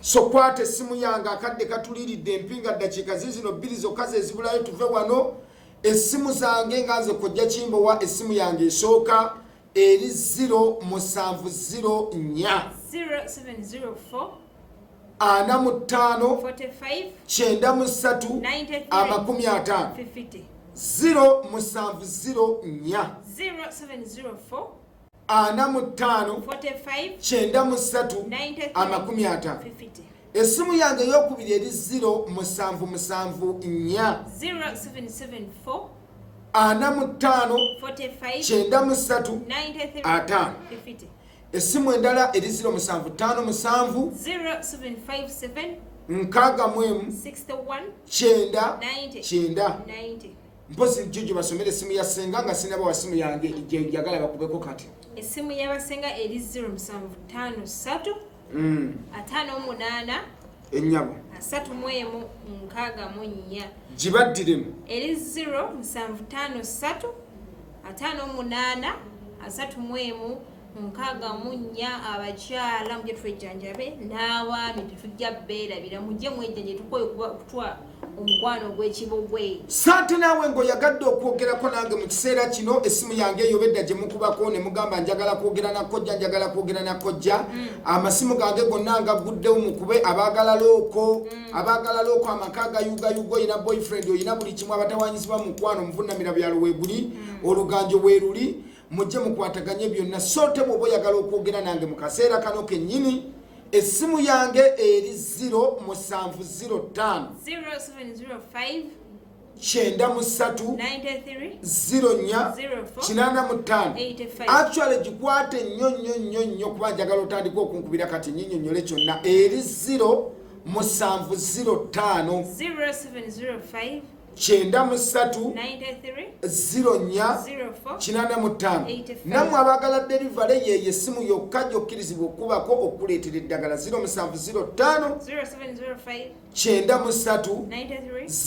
so kwata essimu yange akadde katuliridde empinga ddakiika zizino 2 zokka zezibulayo tuve wano essimu zange nga nze kojja Kimbowa essimu yange esooka eri 0704 0704 45 45 93 50 50 0704 0704 45 45 93 50 essimu yange eyokubiri eri 0774 0774 45 45 93 50 essimu endala eri 0757 0757 61 90 90 mpozi jjo basomera essimu ya Ssenga nga sinaba wa ssimu yange njagala bakubeko kati essimu y'abasenga eri 0753 58 ennyabo 3164 gibaddiremu eri 0753 58 3164 abakyala mujje twejjanjabe n'abaami tetujja beerabira mujje mwejjanje tukoye kutwa omukwano gw'ekibogwe sante naawe ng'oyagadde okwogerako nange mu kiseera kino essimu yange eyobedda gye mukubako ne mugamba njagala kwogera na kojja njagala kwogera na kojja amasimu gange gonna ngaguddewo mukube abaagala looko amaka gayugayuga oyina boyfriend oyina buli kimu abatawanyizibwa mu mukwano muvunamira byalo weeguli oluganjo weeruli mujje mukwataganye byonna sote bw'oba oyagala okwogera nange mu kaseera kano kennyini essimu yange eri 0705 0705 93 04 85 actually gikwate nnyo kuba njagala otandika okunkubira kati nnyonnyole kyonna eri 0705 0705 93 04 85 nammwe abaagala derivale yeyo essimu yokka gyokkirizibwa okubako okuleetera eddagala 0705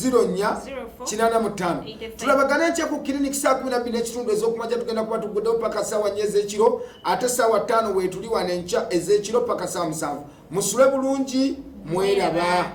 04 tulabagana enkya ku kiriniki saa 12 n'ekitundu ez'okumajja tugenda kuba tuguddewo paka ssaawa 4 ez'ekiro ate ssaawa 5 weetuli wano enkya ez'ekiro paka ssaawa 7 musule bulungi mweraba.